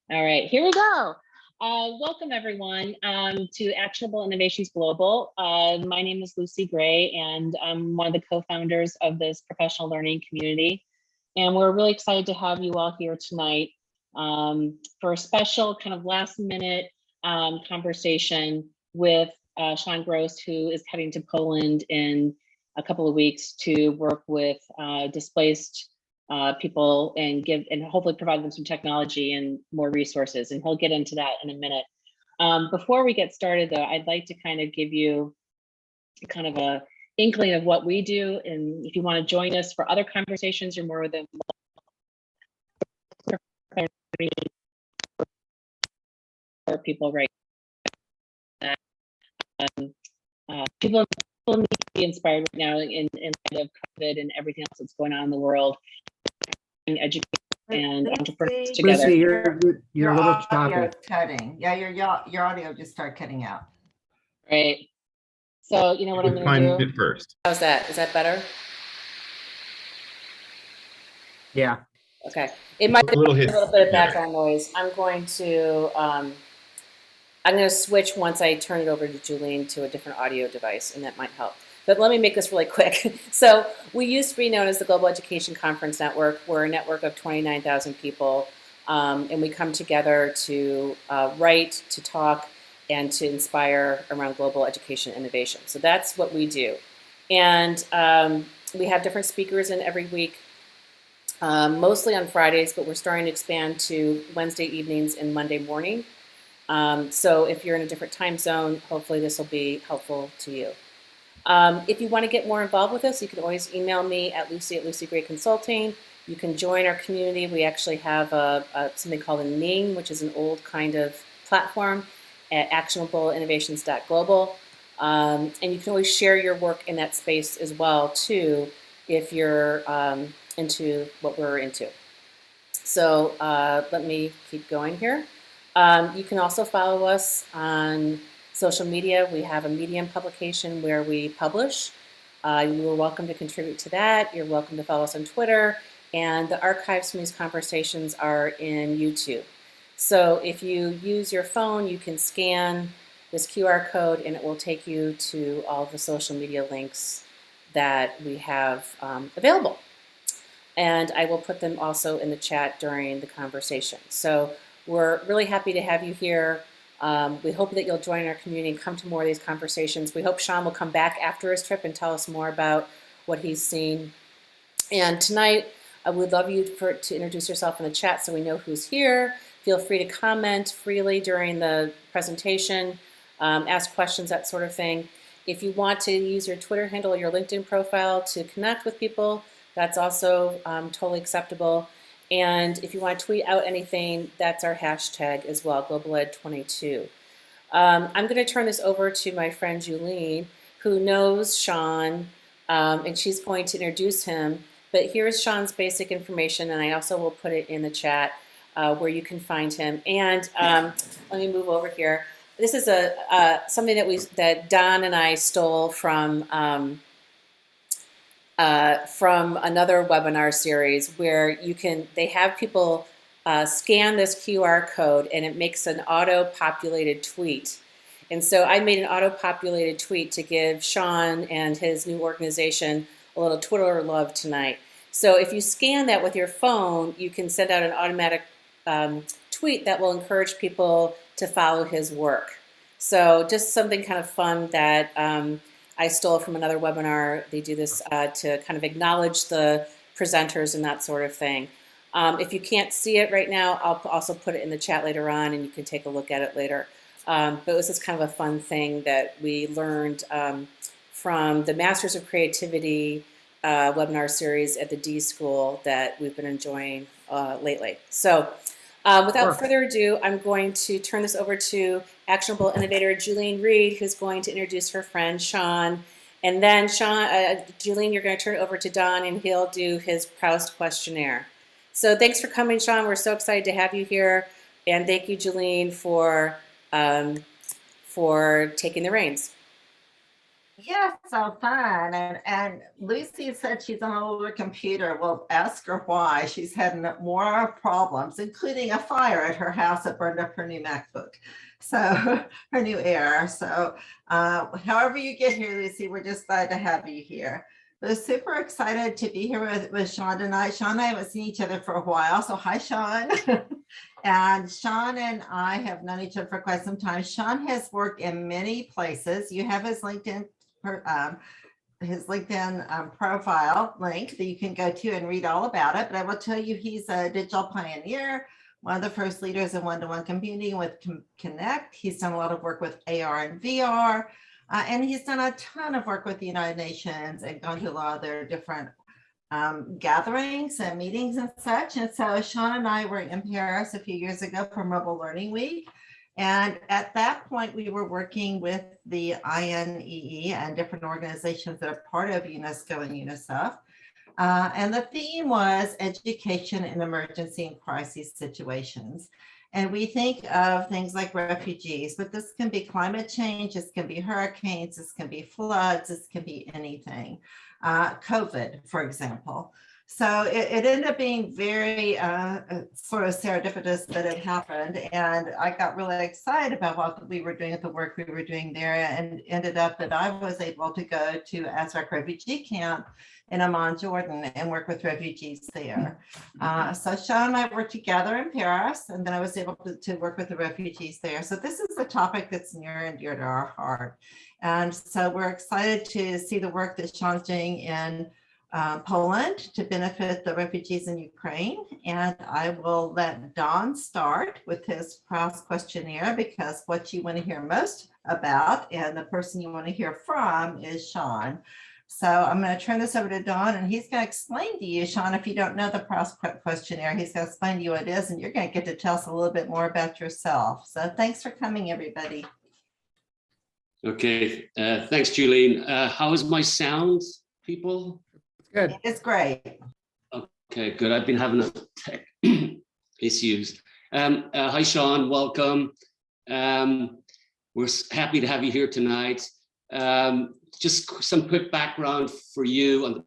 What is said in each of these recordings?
All right, here we go. Welcome everyone to Actionable Innovations Global. My name is Lucy Gray and I'm one of the co-founders of this professional learning community. And we're really excited to have you all here tonight for a special kind of last minute conversation with Shawn Gross, who is heading to Poland in a couple of weeks to work with displaced people and hopefully provide them some technology and more resources. And he'll get into that in a minute. Before we get started though, I'd like to kind of give you kind of a inkling of what we do. And if you want to join us for other conversations, you're more than for people right now. People need to be inspired right now in light of COVID and everything else that's going on in the world. Educate and entrepreneurs together. Lucy, you're a little choppy. Cutting. Yeah, your audio just started cutting out. Right. So you know what I'm going to do? It first. How's that? Is that better? Yeah. Okay. It might be a little bit of background yeah. noise. I'm going to switch once I turn it over to Julian to a different audio device, and that might help. But let me make this really quick. So we used to be known as the Global Education Conference Network. We're a network of 29,000 people, and we come together to write, to talk, and to inspire around global education innovation. So that's what we do. And we have different speakers in every week, mostly on Fridays, but we're starting to expand to Wednesday evenings and Monday morning. So if you're in a different time zone, hopefully this will be helpful to you. If you want to get more involved with us, you can always email me at Lucy Gray Consulting. You can join our community. We actually have something called a Ning, which is an old kind of platform at actionableinnovations.global. And you can always share your work in that space as well, too, if you're into what we're into. So let me keep going here. You can also follow us on social media. We have a Medium publication where we publish. You are welcome to contribute to that. You're welcome to follow us on Twitter. And the archives from these conversations are in YouTube. So if you use your phone, you can scan this QR code and it will take you to all the social media links that we have available. And I will put them also in the chat during the conversation. So we're really happy to have you here. We hope that you'll join our community and come to more of these conversations. We hope Shawn will come back after his trip and tell us more about what he's seen. And tonight, I would love you to introduce yourself in the chat so we know who's here. Feel free to comment freely during the presentation, ask questions, that sort of thing. If you want to use your Twitter handle or your LinkedIn profile to connect with people, that's also totally acceptable. And if you want to tweet out anything, that's our hashtag as well, GlobalEd22. I'm going to turn this over to my friend Julian, who knows Shawn, and she's going to introduce him. But here's Shawn's basic information, and I also will put it in the chat where you can find him. And let me move over here. This is something that Don and I stole from another webinar series where they have people scan this QR code and it makes an auto-populated tweet. And so I made an auto-populated tweet to give Shawn and his new organization a little Twitter love tonight. So if you scan that with your phone, you can send out an automatic tweet that will encourage people to follow his work. So just something kind of fun that I stole from another webinar. They do this to kind of acknowledge the presenters and that sort of thing. If you can't see it right now, I'll also put it in the chat later on and you can take a look at it later. But it was just kind of a fun thing that we learned from the Masters of Creativity webinar series at the D School that we've been enjoying lately. So without further ado, I'm going to turn this over to Actionable Innovator Julian Reed, who's going to introduce her friend Shawn. And then Julian, you're going to turn it over to Don, and he'll do his Prowess Questionnaire. So thanks for coming, Shawn. We're so excited to have you here. And thank you, Julian, for taking the reins. Yeah, so fun. And Lucy said she's on a older computer. Well, ask her why. She's had more problems, including a fire at her house that burned up her new MacBook. So her new Air. So however you get here, Lucy, we're just glad to have you here. We're super excited to be here with Shawn tonight. Shawn and I haven't seen each other for a while. So hi, Shawn. And Shawn and I have known each other for quite some time. Shawn has worked in many places. You have his LinkedIn profile link that you can go to and read all about it. But I will tell you, he's a digital pioneer, one of the first leaders in one-to-one computing with Connect. He's done a lot of work with AR and VR, and he's done a ton of work with the United Nations and gone to a lot of their different gatherings and meetings and such. And so Shawn and I were in Paris a few years ago for Mobile Learning Week. And at that point, we were working with the INEE and different organizations that are part of UNESCO and UNICEF. And the theme was education in emergency and crisis situations. And we think of things like refugees, but this can be climate change, this can be hurricanes, this can be floods, this can be anything. COVID, for example. So it ended up being very sort of serendipitous that it happened. And I got really excited about what we were doing at the work we were doing there, and ended up that I was able to go to Azraq refugee camp in Amman, Jordan, and work with refugees there. So Shawn and I were together in Paris, and then I was able to work with the refugees there. So this is a topic that's near and dear to our heart. And so we're excited to see the work that Shawn's doing in Poland to benefit the refugees in Ukraine. And I will let Don start with his Prowess Questionnaire, because what you want to hear most about and the person you want to hear from is Shawn. So I'm going to turn this over to Don, and he's going to explain to you, Shawn, if you don't know the Prowess Questionnaire, he's going to explain to you what it is, and you're going to get to tell us a little bit more about yourself. So thanks for coming, everybody. Okay, thanks, Julian. How is my sound, people? Good. It's great. Okay, good. I've been having tech issues. Hi, Shawn. Welcome. We're happy to have you here tonight. Just some quick background for you on the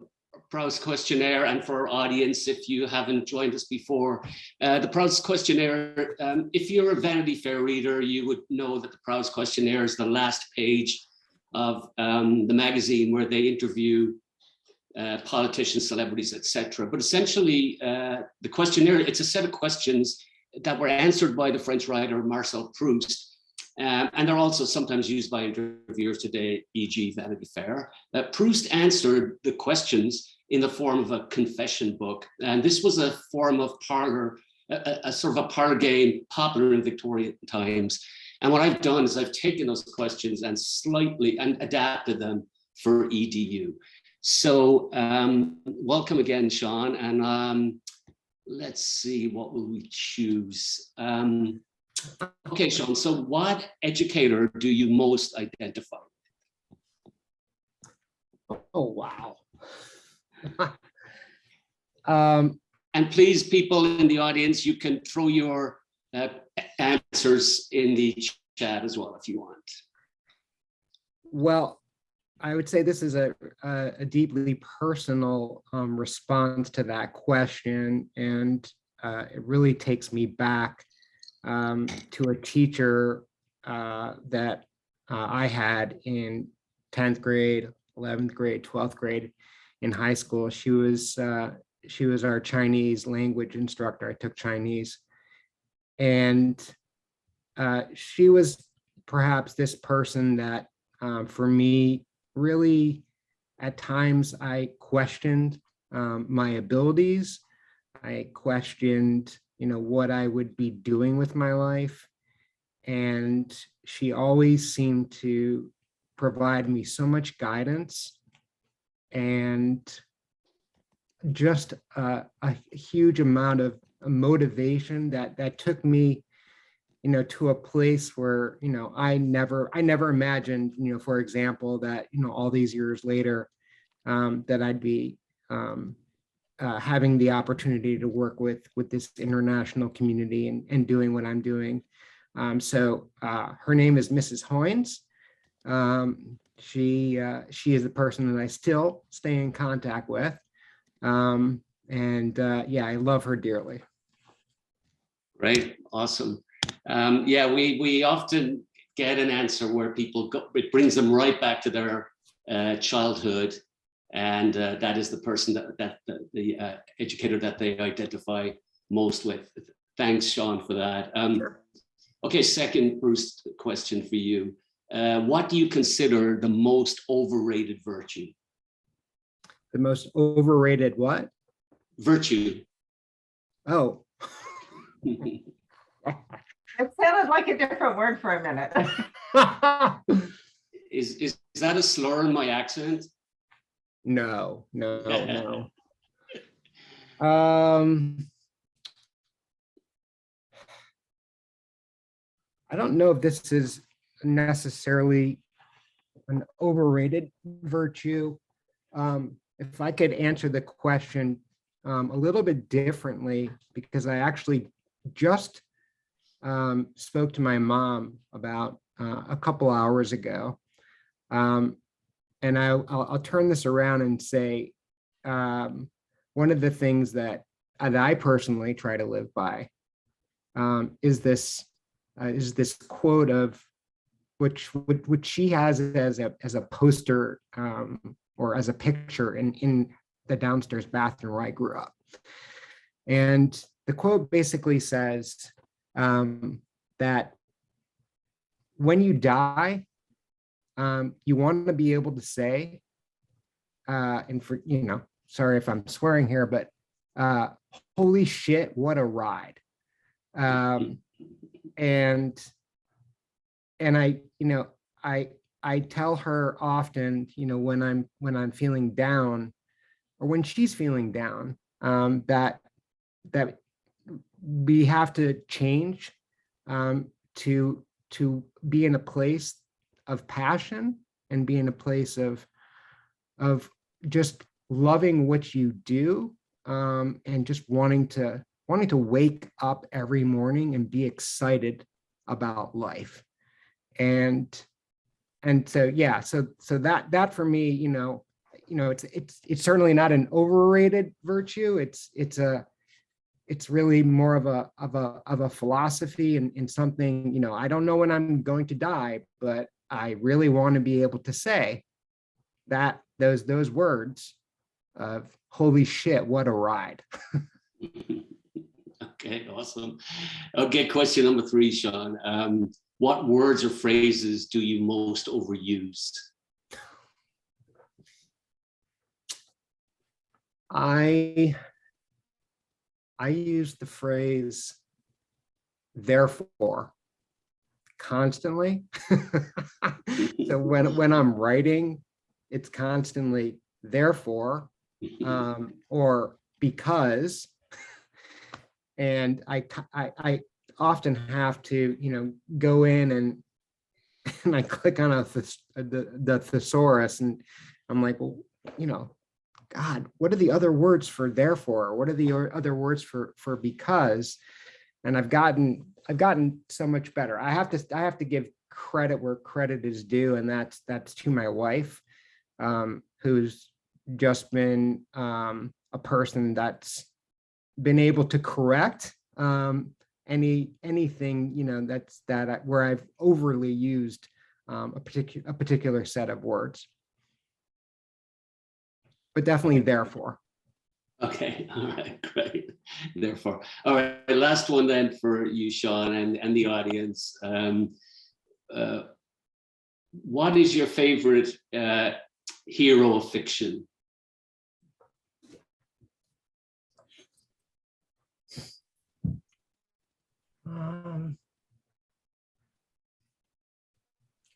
Prowess Questionnaire, and for our audience, if you haven't joined us before. The Prowess Questionnaire, if you're a Vanity Fair reader, you would know that the Prowess Questionnaire is the last page of the magazine where they interview politicians, celebrities, etc. But essentially, the questionnaire, it's a set of questions that were answered by the French writer Marcel Proust. And they're also sometimes used by interviewers today, e.g. Vanity Fair. Proust answered the questions in the form of a confession book. And this was a form of parlor, a sort of a parlor game popular in Victorian times. And what I've done is I've taken those questions and slightly adapted them for EDU. So welcome again, Shawn. And let's see, what will we choose? Okay, Shawn, so what educator do you most identify with? Oh, wow. And please, people in the audience, you can throw your answers in the chat as well if you want. Well, I would say this is a deeply personal response to that question, and it really takes me back to a teacher that I had in 10th grade, 11th grade, 12th grade in high school. She was our Chinese language instructor. I took Chinese, and she was perhaps this person that for me, really at times I questioned my abilities. I questioned what I would be doing with my life. And she always seemed to provide me so much guidance and just a huge amount of motivation that took me, to a place where, I never imagined, for example, that, all these years later, that I'd be having the opportunity to work with this international community and doing what I'm doing. So her name is Mrs. Hoynes. she is the person that I still stay in contact with. Yeah, I love her dearly. Great, awesome. Yeah, we often get an answer where people go, it brings them right back to their childhood, and that is the person the educator that they identify most with. Thanks, Shawn, for that. Sure. Okay, second Bruce question for you. What do you consider the most overrated virtue? The most overrated what? Virtue. Oh. It sounded like a different word for a minute. Is that a slur in my accent? No. I don't know if this is necessarily an overrated virtue. If I could answer the question a little bit differently, because I actually just spoke to my mom about a couple hours ago. And I'll turn this around and say, one of the things that I personally try to live by is this quote of which she has as a poster or as a picture in the downstairs bathroom where I grew up. And the quote basically says that when you die, you want to be able to say, and for, sorry if I'm swearing here, but holy shit, what a ride. And I tell her often, when I'm feeling down, or when she's feeling down, that we have to change to be in a place of passion and be in a place of just loving what you do, and just wanting to wake up every morning and be excited about life. And so yeah, so that for me, it's certainly not an overrated virtue. It's really more of a philosophy and something, I don't know when I'm going to die, but I really want to be able to say that those words of holy shit, what a ride. Okay, awesome. Okay, question number 3, Shawn. What words or phrases do you most overuse? I use the phrase therefore constantly. So when I'm writing, it's constantly therefore, or because. And I often have to, go in and I click on the thesaurus, and I'm like, well, God, what are the other words for therefore? What are the other words for because? And I've gotten so much better. I have to give credit where credit is due, and that's to my wife, who's just been a person that's been able to correct anything where I've overly used a particular set of words. But definitely therefore. Okay, all right, great. Therefore, all right, last one then for you, Shawn, and the audience. What is your favorite hero of fiction?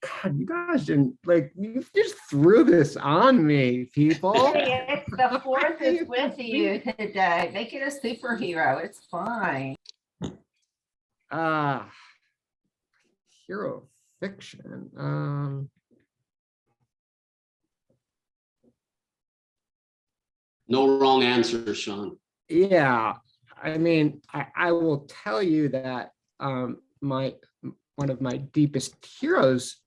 God, you guys didn't you just threw this on me, people. Hey, it's the 4th is with you today. Make it a superhero. It's fine. Hero of fiction. No wrong answer, Shawn. Yeah, I mean, I will tell you that one of my deepest heroes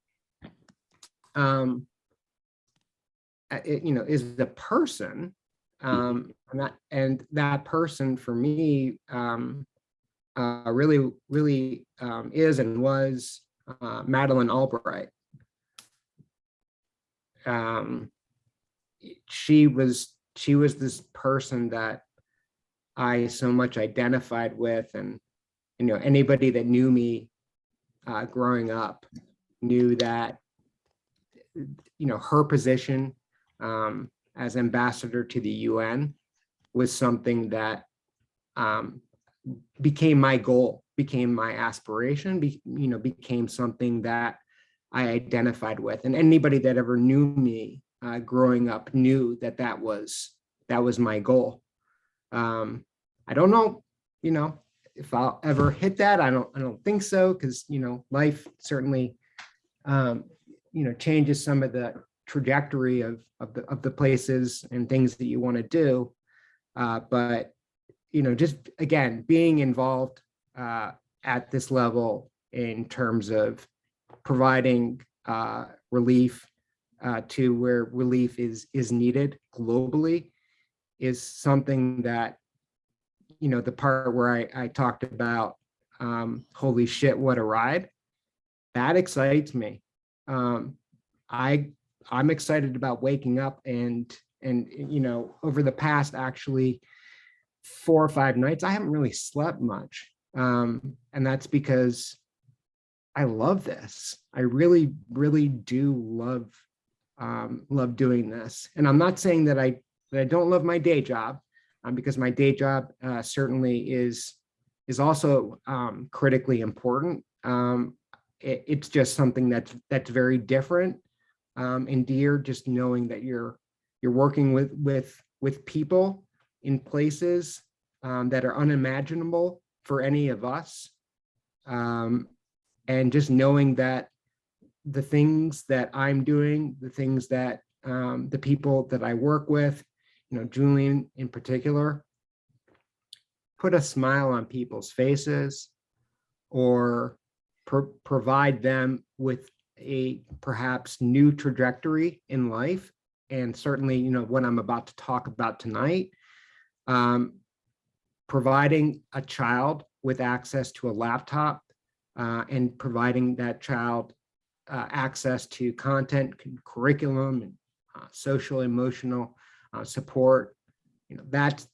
is the person, and that person for me really is and was Madeleine Albright. She was this person that I so much identified with, and anybody that knew me growing up knew that her position as ambassador to the UN was something that became my goal, became my aspiration, became something that I identified with. And anybody that ever knew me growing up knew that was my goal. I don't know, if I'll ever hit that. I don't think so, because life certainly changes some of the trajectory of the places and things that you want to do. But just again, being involved at this level in terms of providing relief to where relief is needed globally is something that, the part where I talked about, holy shit, what a ride, that excites me. I'm excited about waking up and over the past actually 4 or 5 nights, I haven't really slept much. And that's because I love this. I really, really do love doing this. And I'm not saying that I don't love my day job, because my day job certainly is also critically important. It's just something that's very different and dear, just knowing that you're working with people in places that are unimaginable for any of us, and just knowing that the things that I'm doing, the things that the people that I work with, Julian in particular, put a smile on people's faces, or provide them with a perhaps new trajectory in life. And certainly, what I'm about to talk about tonight, providing a child with access to a laptop, and providing that child access to content, curriculum, and socio-emotional support. That's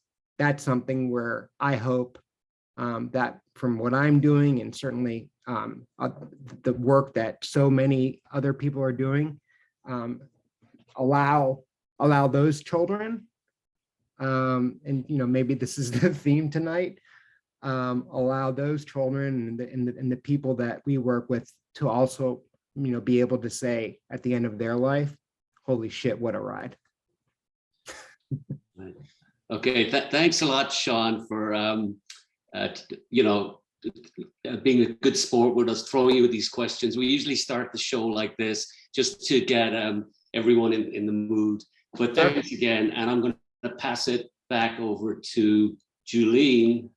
something where I hope that from what I'm doing, and certainly the work that so many other people are doing, allow those children, and maybe this is the theme tonight, allow those children and the people that we work with to also be able to say at the end of their life, holy shit, what a ride. Okay, thanks a lot, Shawn, for being a good sport with us, throwing you with these questions. We usually start the show like this just to get everyone in the mood. But thanks again, and I'm going to pass it back over to Julian,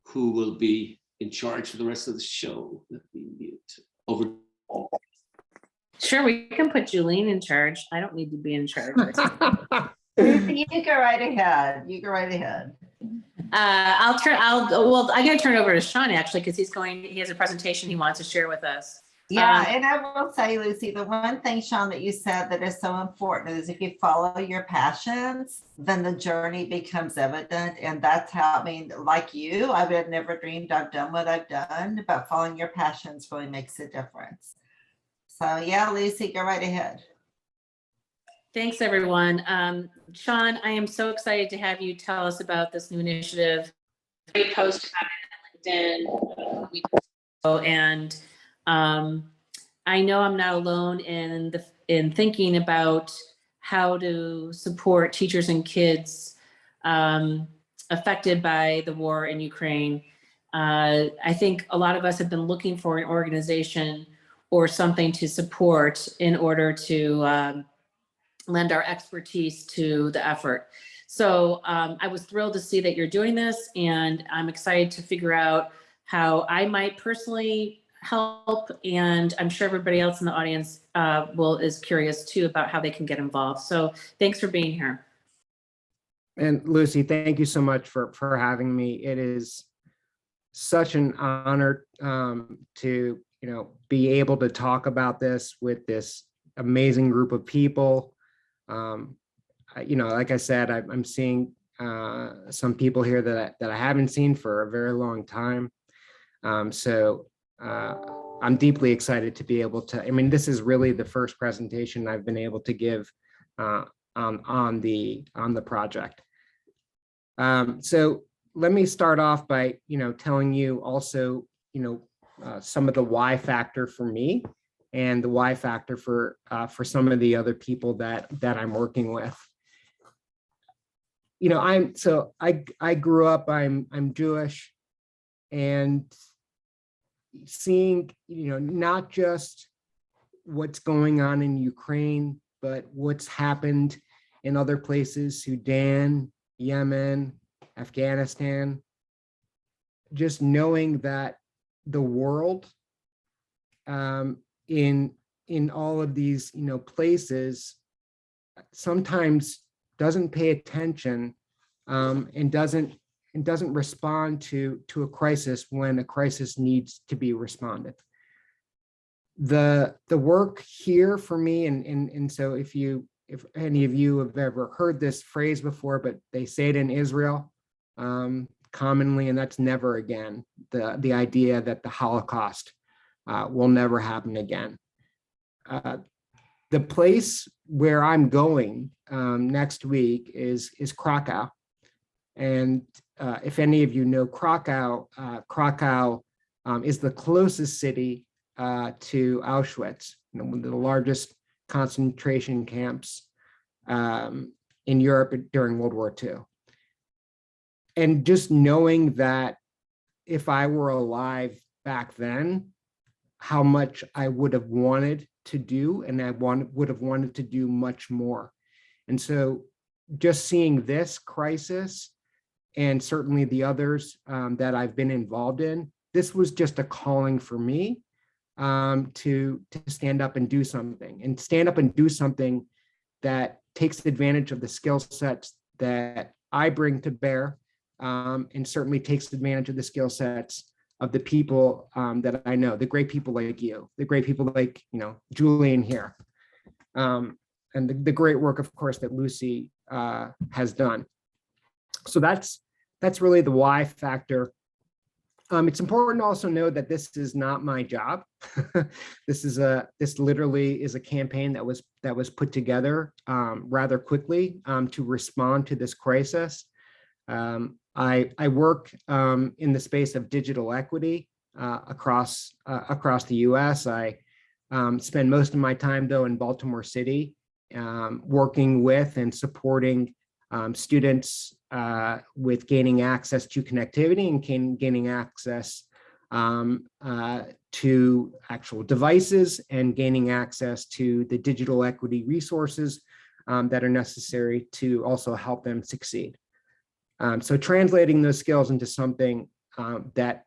who will be in charge for the rest of the show. Let me mute. Over. Sure, we can put Julian in charge. I don't need to be in charge. You go right ahead. You go right ahead. I'm going to turn it over to Shawn, actually, because he has a presentation he wants to share with us. Yeah, and I will say, Lucy, the one thing, Shawn, that you said that is so important is if you follow your passions, then the journey becomes evident. And that's how, like you, I would have never dreamed I've done what I've done, but following your passions really makes a difference. So yeah, Lucy, go right ahead. Thanks, everyone. Shawn, I am so excited to have you tell us about this new initiative. Great post about it on LinkedIn. And I know I'm not alone in thinking about how to support teachers and kids affected by the war in Ukraine. I think a lot of us have been looking for an organization or something to support in order to lend our expertise to the effort. So I was thrilled to see that you're doing this, and I'm excited to figure out how I might personally help, and I'm sure everybody else in the audience is curious too about how they can get involved. So thanks for being here. And Lucy, thank you so much for having me. It is such an honor to be able to talk about this with this amazing group of people. Like I said, I'm seeing some people here that I haven't seen for a very long time. So I'm deeply excited to be able to. I mean, this is really the first presentation I've been able to give on the project. So let me start off by telling you also some of the why factor for me and the why factor for some of the other people that I'm working with. I grew up, I'm Jewish, and seeing not just what's going on in Ukraine, but what's happened in other places, Sudan, Yemen, Afghanistan, just knowing that the world in all of these places sometimes doesn't pay attention and doesn't respond to a crisis when a crisis needs to be responded. The work here for me, and so if any of you have ever heard this phrase before, but they say it in Israel commonly, and that's never again. The idea that the Holocaust will never happen again. The place where I'm going next week is Krakow, and if any of you know Krakow, Krakow is the closest city to Auschwitz, one of the largest concentration camps in Europe during World War II. And just knowing that if I were alive back then, how much I would have wanted to do, and I would have wanted to do much more. And so just seeing this crisis and certainly the others that I've been involved in, this was just a calling for me to stand up and do something that takes advantage of the skill sets that I bring to bear, and certainly takes advantage of the skill sets of the people that I know, the great people like you, the great people like Julian here, and the great work, of course, that Lucy has done. So that's really the why factor. It's important to also know that this is not my job. This literally is a campaign that was put together rather quickly to respond to this crisis. I work in the space of digital equity across the U.S. I spend most of my time though in Baltimore City, working with and supporting students with gaining access to connectivity and gaining access to actual devices and gaining access to the digital equity resources that are necessary to also help them succeed. So translating those skills into something that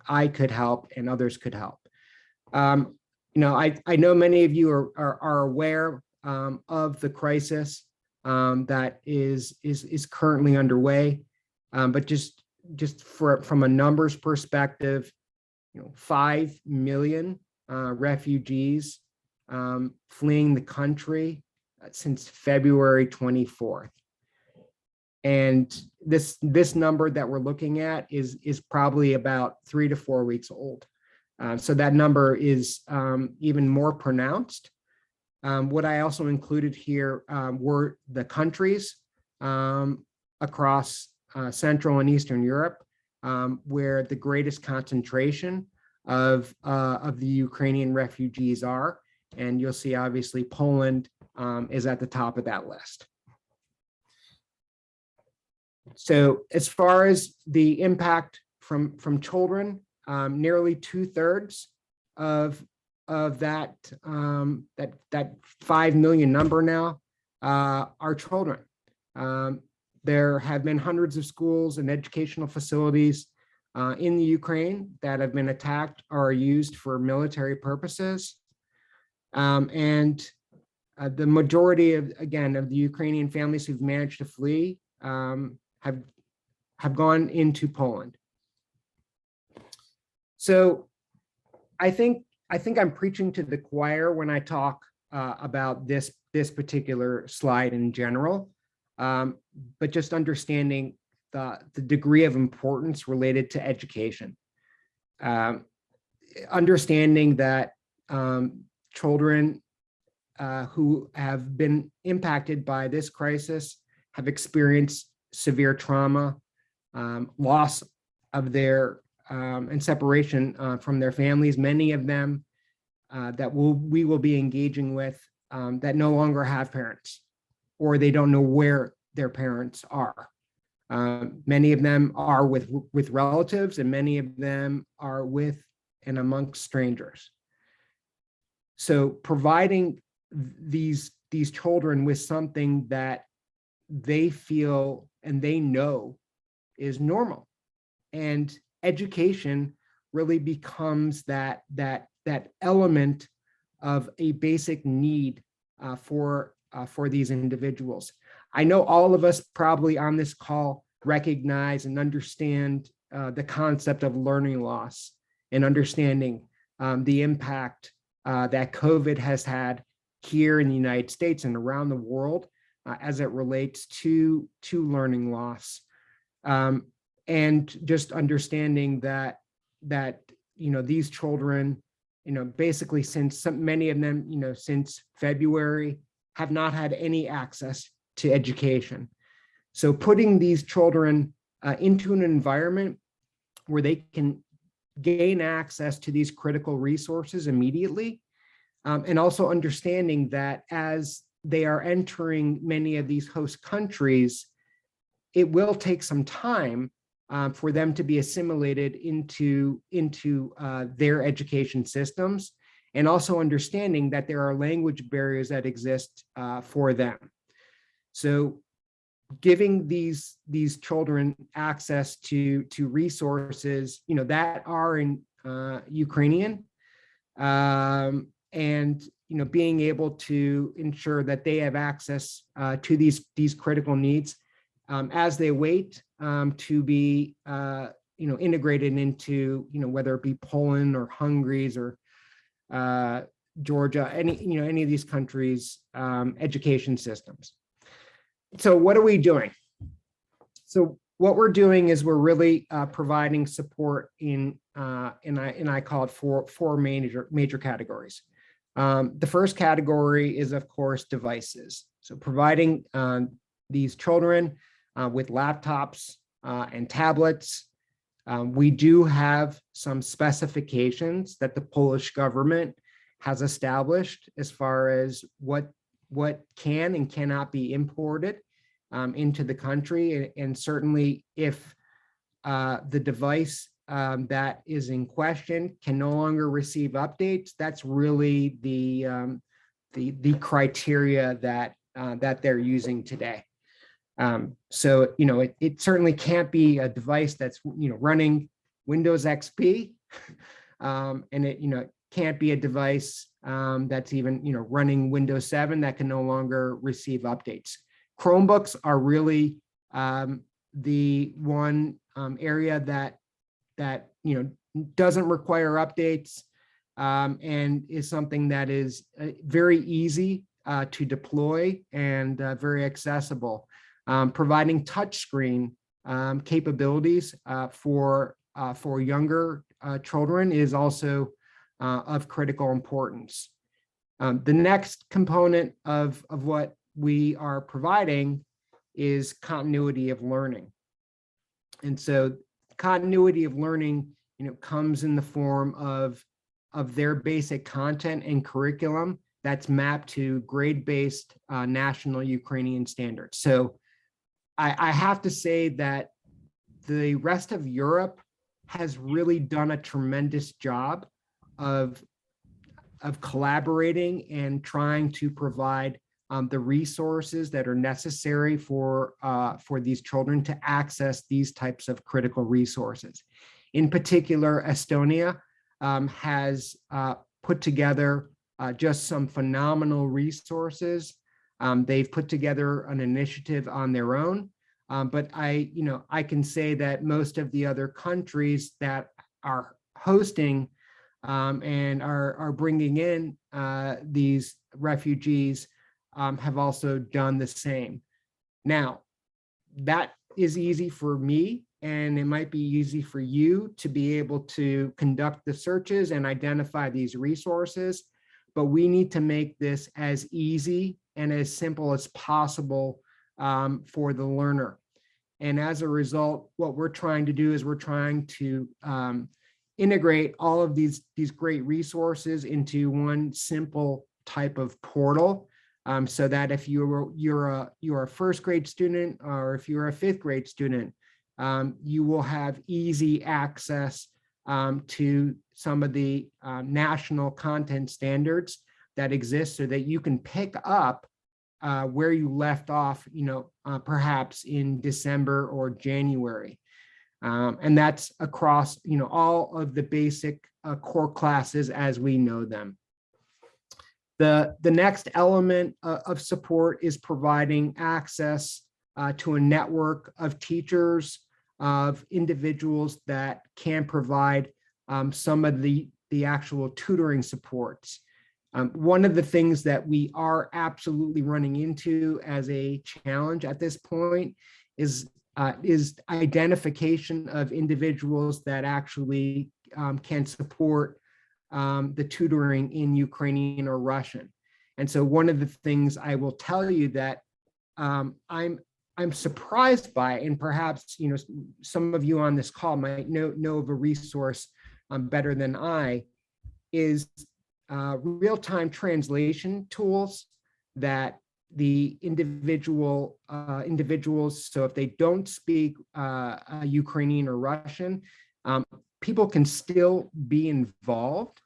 I could help and others could help. I know many of you are aware of the crisis that is currently underway, but just from a numbers perspective, 5 million refugees fleeing the country since February 24th. And this number that we're looking at is probably about 3 to 4 weeks old. So that number is even more pronounced. What I also included here were the countries across Central and Eastern Europe where the greatest concentration of the Ukrainian refugees are. And you'll see, obviously, Poland is at the top of that list. So as far as the impact from children, nearly 2/3 of that 5 million number now are children. There have been hundreds of schools and educational facilities in the Ukraine that have been attacked are used for military purposes. And the majority of the Ukrainian families who've managed to flee have gone into Poland. So I think I'm preaching to the choir when I talk about this particular slide in general, but just understanding the degree of importance related to education. Understanding that children who have been impacted by this crisis have experienced severe trauma, loss of their and separation from their families. Many of them that we will be engaging with that no longer have parents, or they don't know where their parents are. Many of them are with relatives, and many of them are with and amongst strangers. So providing these children with something that they feel and they know is normal, and education really becomes that element of a basic need for these individuals. I know all of us probably on this call recognize and understand the concept of learning loss, and understanding the impact that COVID has had here in the United States and around the world as it relates to learning loss. And just understanding that these children, basically since many of them, since February, have not had any access to education. So putting these children into an environment where they can gain access to these critical resources immediately, and also understanding that as they are entering many of these host countries, it will take some time for them to be assimilated into their education systems, and also understanding that there are language barriers that exist for them. So giving these children access to resources, that are in Ukrainian, and being able to ensure that they have access to these critical needs as they wait to be integrated into whether it be Poland or Hungary's or Georgia, any of these countries' education systems. So what are we doing? So what we're doing is we're really providing support in I call it four major categories. The first category is, of course, devices. So providing these children with laptops and tablets. We do have some specifications that the Polish government has established as far as what can and cannot be imported into the country. And certainly if the device that is in question can no longer receive updates, that's really the criteria that they're using today. So it certainly can't be a device that's running Windows XP, and it can't be a device that's even running Windows 7 that can no longer receive updates. Chromebooks are really the one area that doesn't require updates, and is something that is very easy to deploy and very accessible. Providing touchscreen capabilities for younger children is also of critical importance. The next component of what we are providing is continuity of learning. And so continuity of learning, comes in the form of their basic content and curriculum that's mapped to grade-based national Ukrainian standards. So I have to say that the rest of Europe has really done a tremendous job of collaborating and trying to provide the resources that are necessary for these children to access these types of critical resources. In particular, Estonia has put together just some phenomenal resources. They've put together an initiative on their own, but I can say that most of the other countries that are hosting and are bringing in these refugees have also done the same. Now, that is easy for me, and it might be easy for you to be able to conduct the searches and identify these resources, but we need to make this as easy and as simple as possible for the learner. And as a result, what we're trying to do is we're trying to integrate all of these great resources into one simple type of portal, so that if you're a first grade student, or if you're a fifth grade student, you will have easy access to some of the national content standards that exist, so that you can pick up where you left off, perhaps in December or January. And that's across, all of the basic core classes as we know them. The next element of support is providing access to a network of teachers, of individuals that can provide some of the actual tutoring supports. One of the things that we are absolutely running into as a challenge at this point is identification of individuals that actually can support the tutoring in Ukrainian or Russian. And so one of the things I will tell you that I'm surprised by, and perhaps some of you on this call might know of a resource better than I, is real-time translation tools that the individuals, so if they don't speak Ukrainian or Russian, people can still be involved,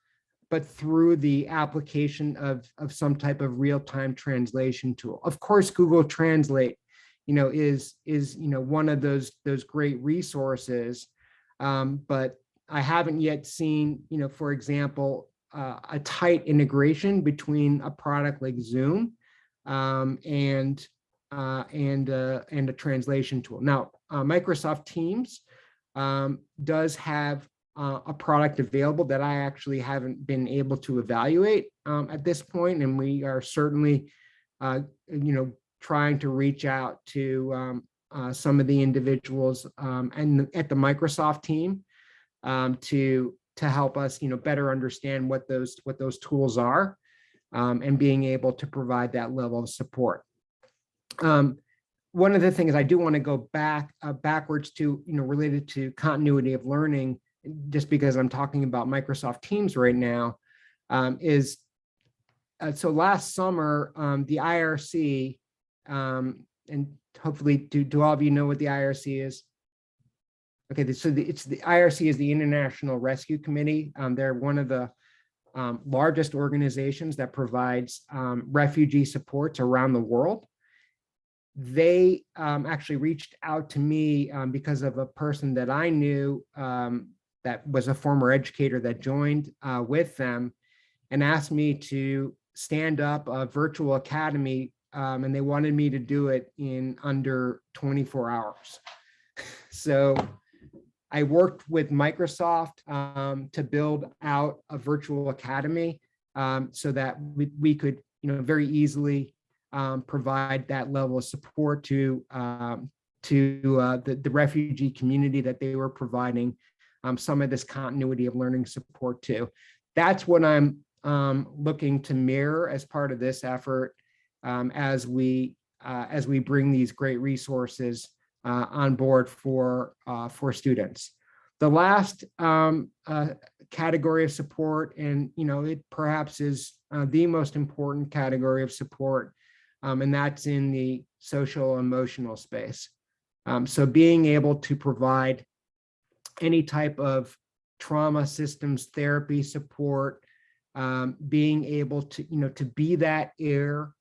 but through the application of some type of real-time translation tool. Of course, Google Translate, is one of those great resources, but I haven't yet seen, for example, a tight integration between a product like Zoom and a translation tool. Now, Microsoft Teams does have a product available that I actually haven't been able to evaluate at this point, and we are certainly, trying to reach out to some of the individuals and at the Microsoft team to help us, better understand what those tools are, and being able to provide that level of support. One of the things I do want to go backwards to, related to continuity of learning, just because I'm talking about Microsoft Teams right now, is so last summer, the IRC, and hopefully do all of you know what the IRC is? Okay, so the IRC is the International Rescue Committee. They're one of the largest organizations that provides refugee supports around the world. They actually reached out to me because of a person that I knew that was a former educator that joined with them, and asked me to stand up a virtual academy, and they wanted me to do it in under 24 hours. So I worked with Microsoft to build out a virtual academy so that we could, very easily provide that level of support to the refugee community that they were providing some of this continuity of learning support to. That's what I'm looking to mirror as part of this effort as we bring these great resources on board for students. The last category of support, and it perhaps is the most important category of support, and that's in the socio-emotional space. So being able to provide any type of trauma systems therapy support, being able to to be that ear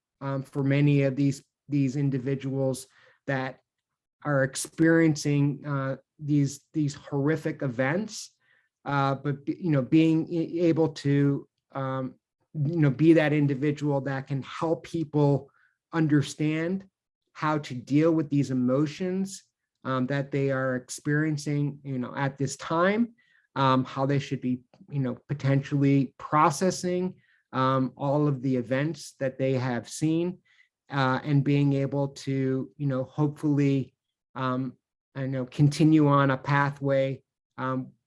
for many of these individuals that are experiencing these horrific events, but being able to be that individual that can help people understand how to deal with these emotions that they are experiencing, at this time, how they should be, potentially processing all of the events that they have seen, and being able to, hopefully, continue on a pathway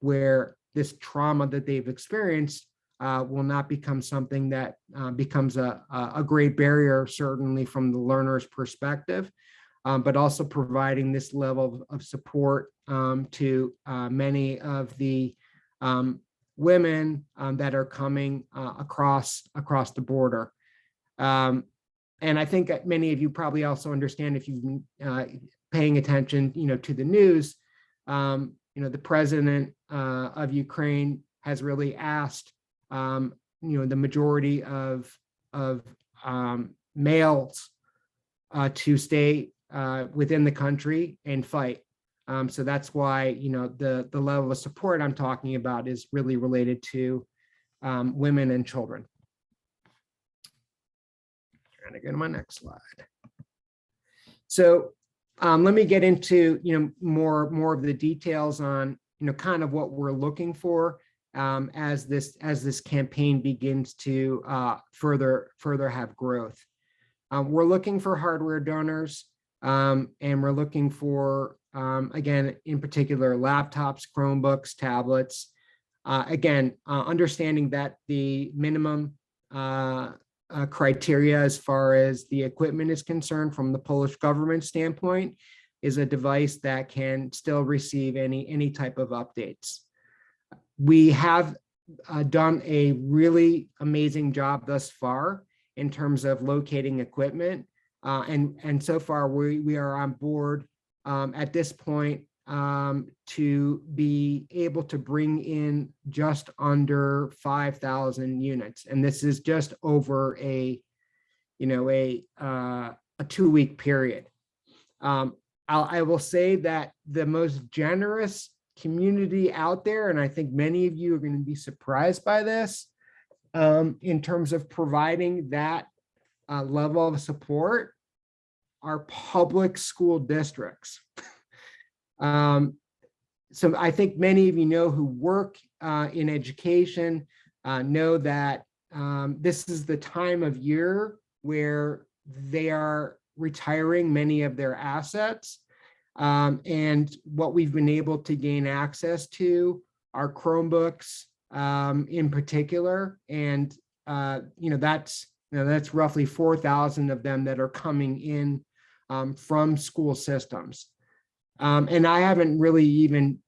where this trauma that they've experienced will not become something that becomes a great barrier, certainly from the learner's perspective, but also providing this level of support to many of the women that are coming across the border. And I think that many of you probably also understand, if you've been paying attention, to the news, the president of Ukraine has really asked, the majority of males to stay within the country and fight. So that's why, the level of support I'm talking about is really related to women and children. Trying to go to my next slide. So let me get into, more of the details on, kind of what we're looking for as this campaign begins to further have growth. We're looking for hardware donors, and we're looking for, again, in particular, laptops, Chromebooks, tablets. Again, understanding that the minimum criteria as far as the equipment is concerned from the Polish government standpoint is a device that can still receive any type of updates. We have done a really amazing job thus far in terms of locating equipment, and so far we are on board at this point to be able to bring in just under 5,000 units, and this is just over a 2-week period. I will say that the most generous community out there, and I think many of you are going to be surprised by this, in terms of providing that level of support, are public school districts. So I think many of you who work in education know that this is the time of year where they are retiring many of their assets. And what we've been able to gain access to are Chromebooks in particular. And, that's roughly 4,000 of them that are coming in from school systems. And I haven't really even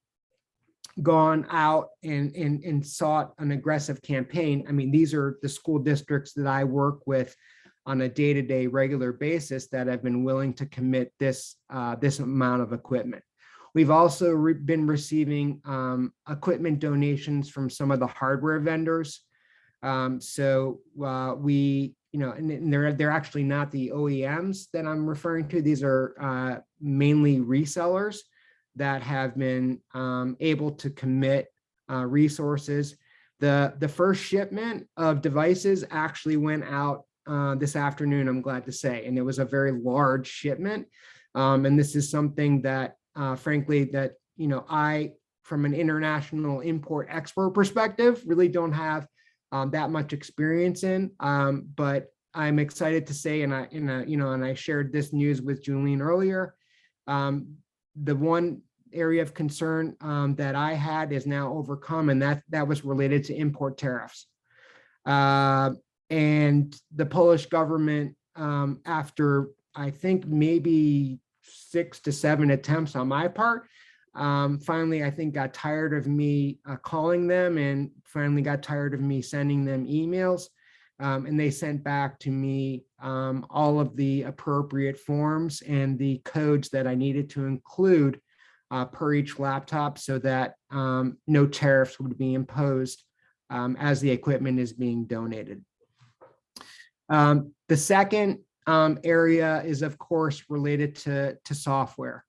gone out and sought an aggressive campaign. I mean, these are the school districts that I work with on a day-to-day regular basis that have been willing to commit this amount of equipment. We've also been receiving equipment donations from some of the hardware vendors. So we, and they're actually not the OEMs that I'm referring to. These are mainly resellers that have been able to commit resources. The first shipment of devices actually went out this afternoon, I'm glad to say, and it was a very large shipment. And this is something that, frankly, that I, from an international import-export perspective, really don't have that much experience in. But I'm excited to say, and I shared this news with Julian earlier. The one area of concern that I had is now overcome, and that was related to import tariffs. And the Polish government, after I think maybe 6 to 7 attempts on my part, finally, I think got tired of me calling them, and finally got tired of me sending them emails. And they sent back to me all of the appropriate forms and the codes that I needed to include per each laptop, so that no tariffs would be imposed as the equipment is being donated. The second area is, of course, related to software.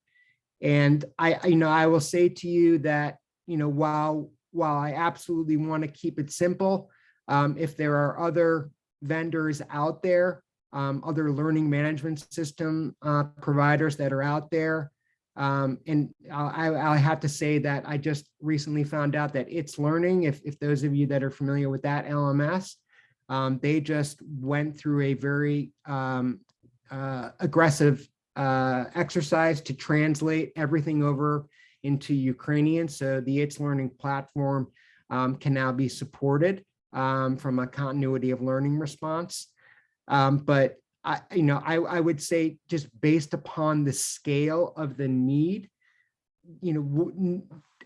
And I will say to you that, while I absolutely want to keep it simple, if there are other vendors out there, other learning management system providers that are out there, and I have to say that I just recently found out that It's Learning, if those of you that are familiar with that LMS, they just went through a very aggressive exercise to translate everything over into Ukrainian. So the It's Learning platform can now be supported from a continuity of learning response. But I would say, just based upon the scale of the need,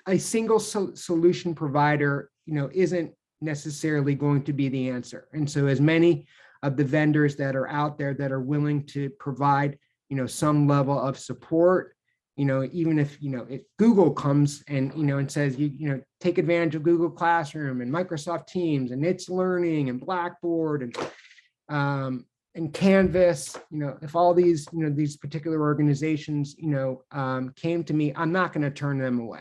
a single solution provider, isn't necessarily going to be the answer. And so as many of the vendors that are out there that are willing to provide, some level of support, even if Google comes and, and says, take advantage of Google Classroom and Microsoft Teams and It's Learning and Blackboard and Canvas, if all these, these particular organizations, came to me, I'm not going to turn them away.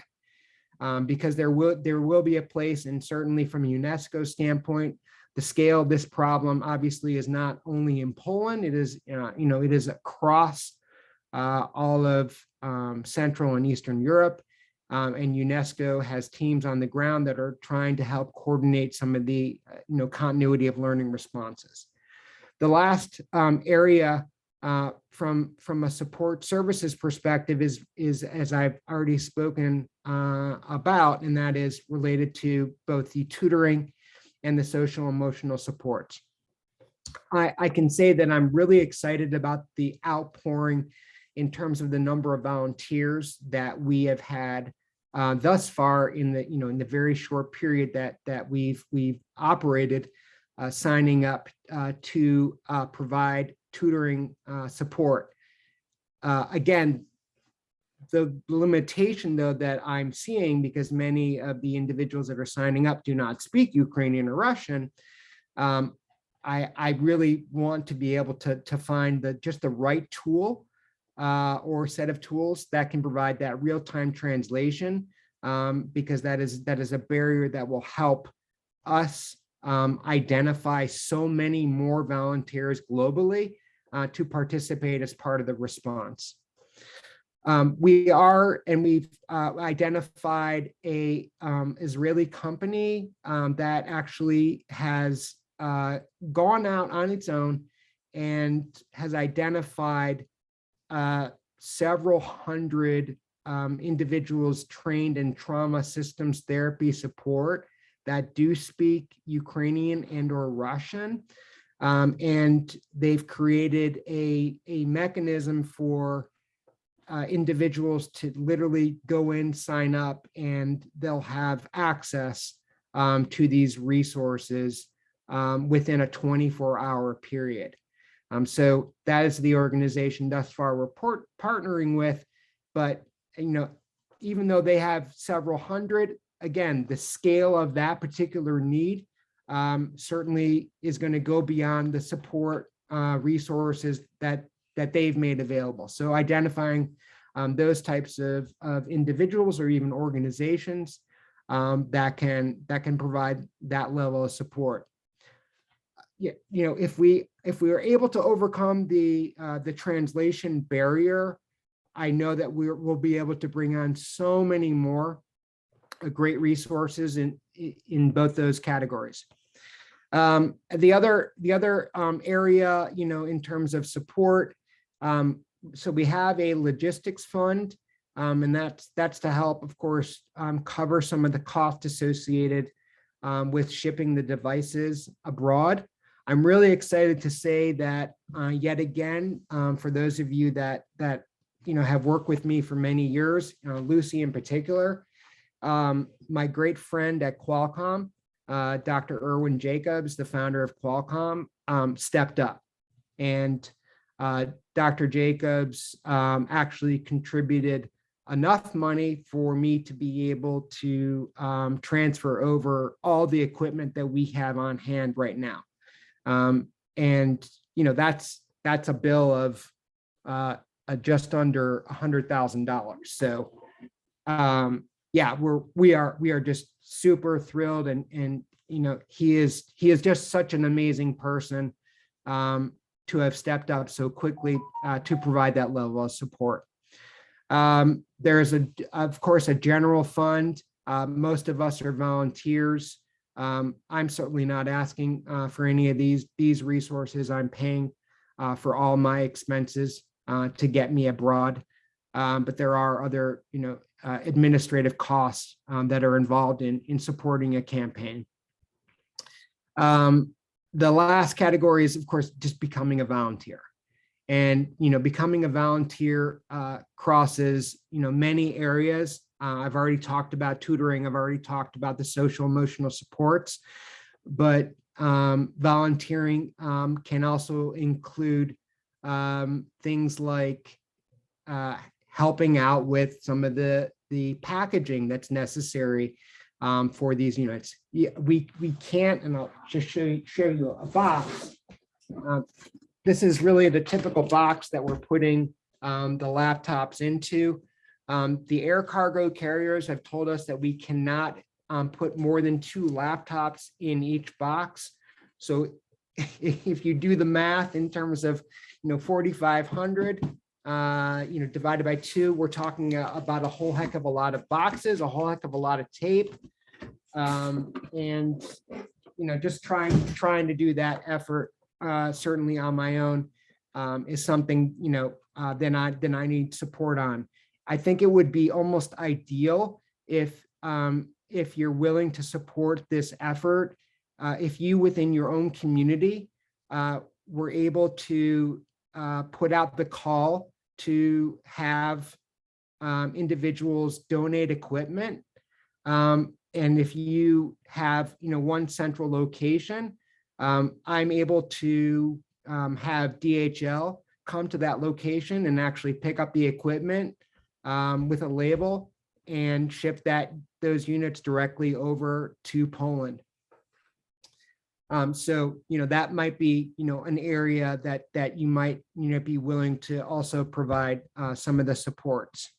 Because there will be a place, and certainly from a UNESCO standpoint, the scale of this problem obviously is not only in Poland, it is, it is across all of Central and Eastern Europe, and UNESCO has teams on the ground that are trying to help coordinate some of the, continuity of learning responses. The last area from a support services perspective is as I've already spoken about, and that is related to both the tutoring and the social-emotional supports. I can say that I'm really excited about the outpouring in terms of the number of volunteers that we have had thus far in the in the very short period that we've operated, signing up to provide tutoring support. Again, the limitation, though, that I'm seeing, because many of the individuals that are signing up do not speak Ukrainian or Russian, I really want to be able to find just the right tool or set of tools that can provide that real-time translation, because that is a barrier that will help us identify so many more volunteers globally to participate as part of the response. We've identified a Israeli company that actually has gone out on its own and has identified several hundred individuals trained in trauma systems therapy support that do speak Ukrainian and or Russian. And they've created a mechanism for individuals to literally go in, sign up, and they'll have access to these resources within a 24-hour period. So that is the organization thus far we're partnering with. But even though they have several hundred, again, the scale of that particular need certainly is going to go beyond the support resources that they've made available. So identifying those types of individuals or even organizations that can provide that level of support. Yeah, if we are able to overcome the translation barrier, I know that we'll be able to bring on so many more great resources in both those categories. The other area, in terms of support, so we have a logistics fund, and that's to help, of course, cover some of the cost associated with shipping the devices abroad. I'm really excited to say that yet again, for those of you that have worked with me for many years, Lucy in particular, my great friend at Qualcomm, Dr. Erwin Jacobs, the founder of Qualcomm, stepped up, and Dr. Jacobs actually contributed enough money for me to be able to transfer over all the equipment that we have on hand right now. And that's a bill of just under $100,000. So yeah, we are just super thrilled, and he is just such an amazing person to have stepped up so quickly to provide that level of support. There's of course a general fund. Most of us are volunteers. I'm certainly not asking for any of these resources. I'm paying for all my expenses to get me abroad. But there are other, administrative costs that are involved in supporting a campaign. The last category is, of course, just becoming a volunteer. And, becoming a volunteer crosses, many areas. I've already talked about tutoring. I've already talked about the social-emotional supports, but volunteering can also include things like helping out with some of the packaging that's necessary for these units. Yeah, we can't, and I'll just show you a box. This is really the typical box that we're putting the laptops into. The air cargo carriers have told us that we cannot put more than 2 laptops in each box. So if you do the math in terms of 4,500, divided by 2, we're talking about a whole heck of a lot of boxes, a whole heck of a lot of tape, and just trying to do that effort certainly on my own is something then I need support on. I think it would be almost ideal if you're willing to support this effort, if you within your own community were able to put out the call to have individuals donate equipment. And if you have one central location, I'm able to have DHL come to that location and actually pick up the equipment with a label and ship those units directly over to Poland. So that might be an area that you might be willing to also provide some of the supports.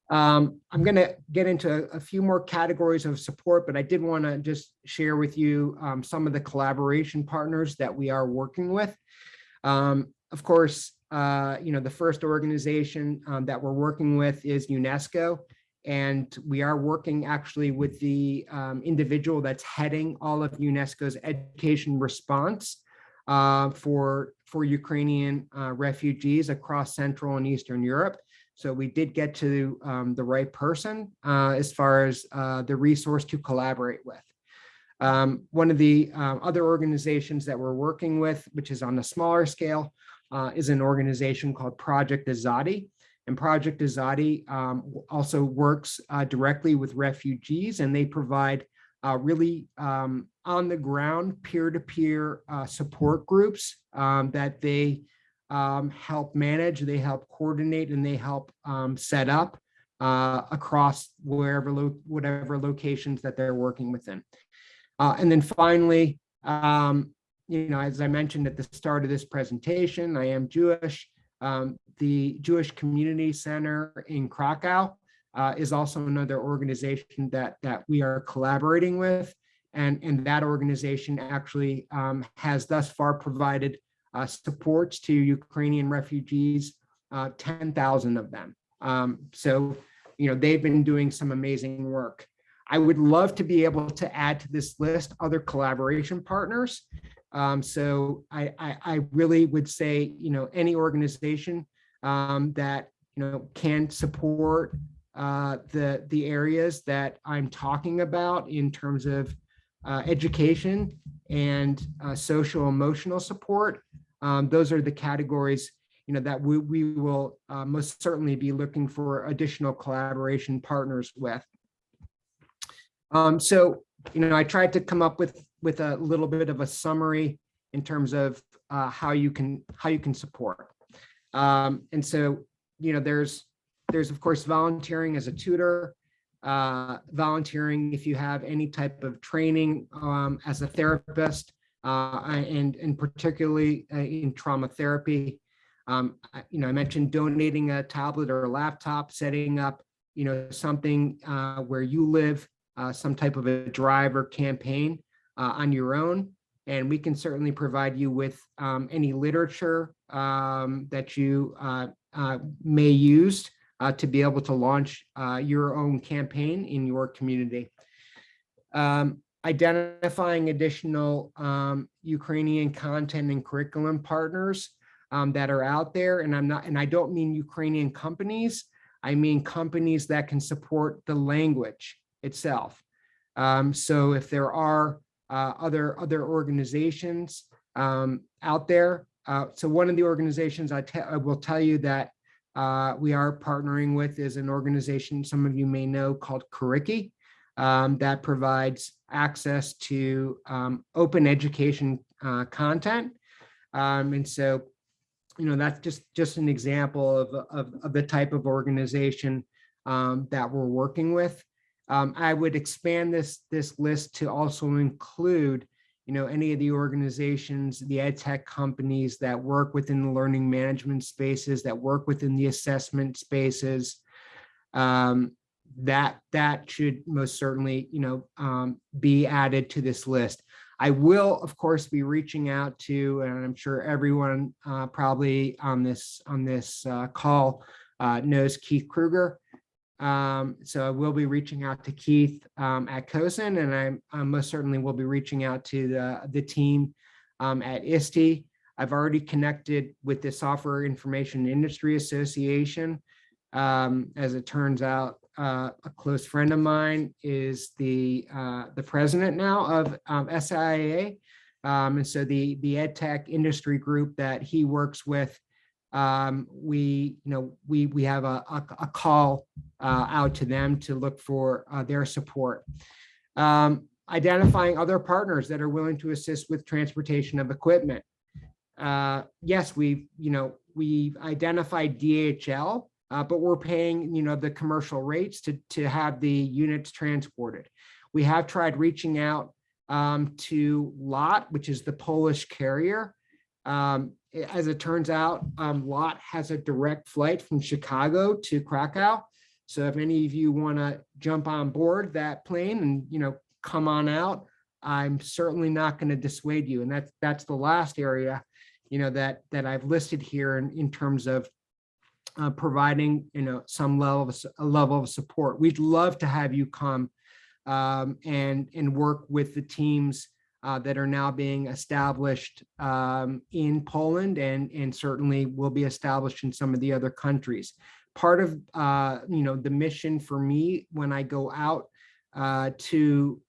I'm going to get into a few more categories of support, but I did want to just share with you some of the collaboration partners that we are working with. Of course, the first organization that we're working with is UNESCO, and we are working actually with the individual that's heading all of UNESCO's education response for Ukrainian refugees across Central and Eastern Europe. So we did get to the right person as far as the resource to collaborate with. One of the other organizations that we're working with, which is on a smaller scale, is an organization called Project Azadi. And Project Azadi also works directly with refugees, and they provide really on the ground peer-to-peer support groups that they help manage, they help coordinate, and they help set up across whatever locations that they're working within. And then finally, as I mentioned at the start of this presentation, I am Jewish. The Jewish Community Center in Krakow is also another organization that we are collaborating with. And that organization actually has thus far provided supports to Ukrainian refugees, 10,000 of them. So, they've been doing some amazing work. I would love to be able to add to this list other collaboration partners. So I really would say, any organization that, can support the areas that I'm talking about in terms of education and social-emotional support. Those are the categories, that we will most certainly be looking for additional collaboration partners with. So, I tried to come up with a little bit of a summary in terms of how you can support. And so, there's of course volunteering as a tutor, volunteering if you have any type of training as a therapist, and particularly in trauma therapy. I mentioned donating a tablet or a laptop, setting up, something where you live, some type of a drive or campaign on your own. And we can certainly provide you with any literature that you may use to be able to launch your own campaign in your community. Identifying additional Ukrainian content and curriculum partners that are out there. And I don't mean Ukrainian companies, I mean companies that can support the language itself. So if there are other organizations out there, so one of the organizations I will tell you that we are partnering with is an organization some of you may know called Curriki, that provides access to open education content. And so, that's just an example of the type of organization that we're working with. I would expand this list to also include, any of the organizations, the ed tech companies that work within the learning management spaces, that work within the assessment spaces. That should most certainly, be added to this list. I will, of course, be reaching out to, and I'm sure everyone probably on this call knows Keith Kruger. So I will be reaching out to Keith at COSIN, and I most certainly will be reaching out to the team at ISTE. I've already connected with the Software Information Industry Association. As it turns out, a close friend of mine is the president now of SIA, and so the EdTech industry group that he works with, we have a call out to them to look for their support. Identifying other partners that are willing to assist with transportation of equipment. Yes, we've identified DHL. But we're paying, the commercial rates to have the units transported. We have tried reaching out to LOT, which is the Polish carrier. As it turns out, LOT has a direct flight from Chicago to Krakow. So if any of you want to jump on board that plane and, come on out, I'm certainly not going to dissuade you. And that's the last area, that I've listed here in terms of providing, some level of support. We'd love to have you come and work with the teams that are now being established in Poland and certainly will be established in some of the other countries. Part of the mission for me when I go out to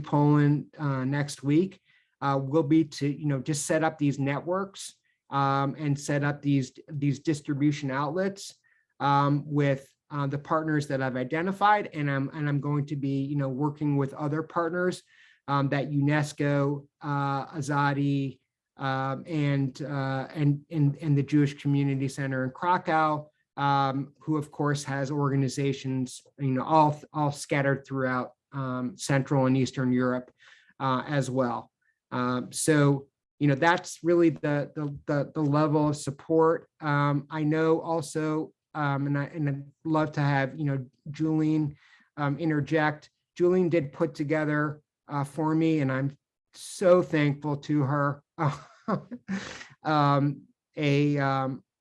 Poland next week will be to just set up these networks and set up these distribution outlets with the partners that I've identified, and I'm going to be working with other partners that UNESCO, Azadi, and the Jewish Community Center in Krakow, who of course has organizations all scattered throughout Central and Eastern Europe as well. So. That's really the level of support. I know also, and I'd love to have Julian interject. Julian did put together for me, and I'm so thankful to her, a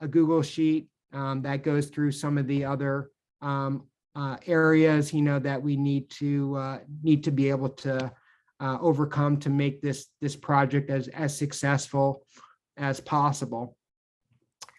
Google sheet that goes through some of the other areas that we need to be able to overcome to make this project as successful as possible.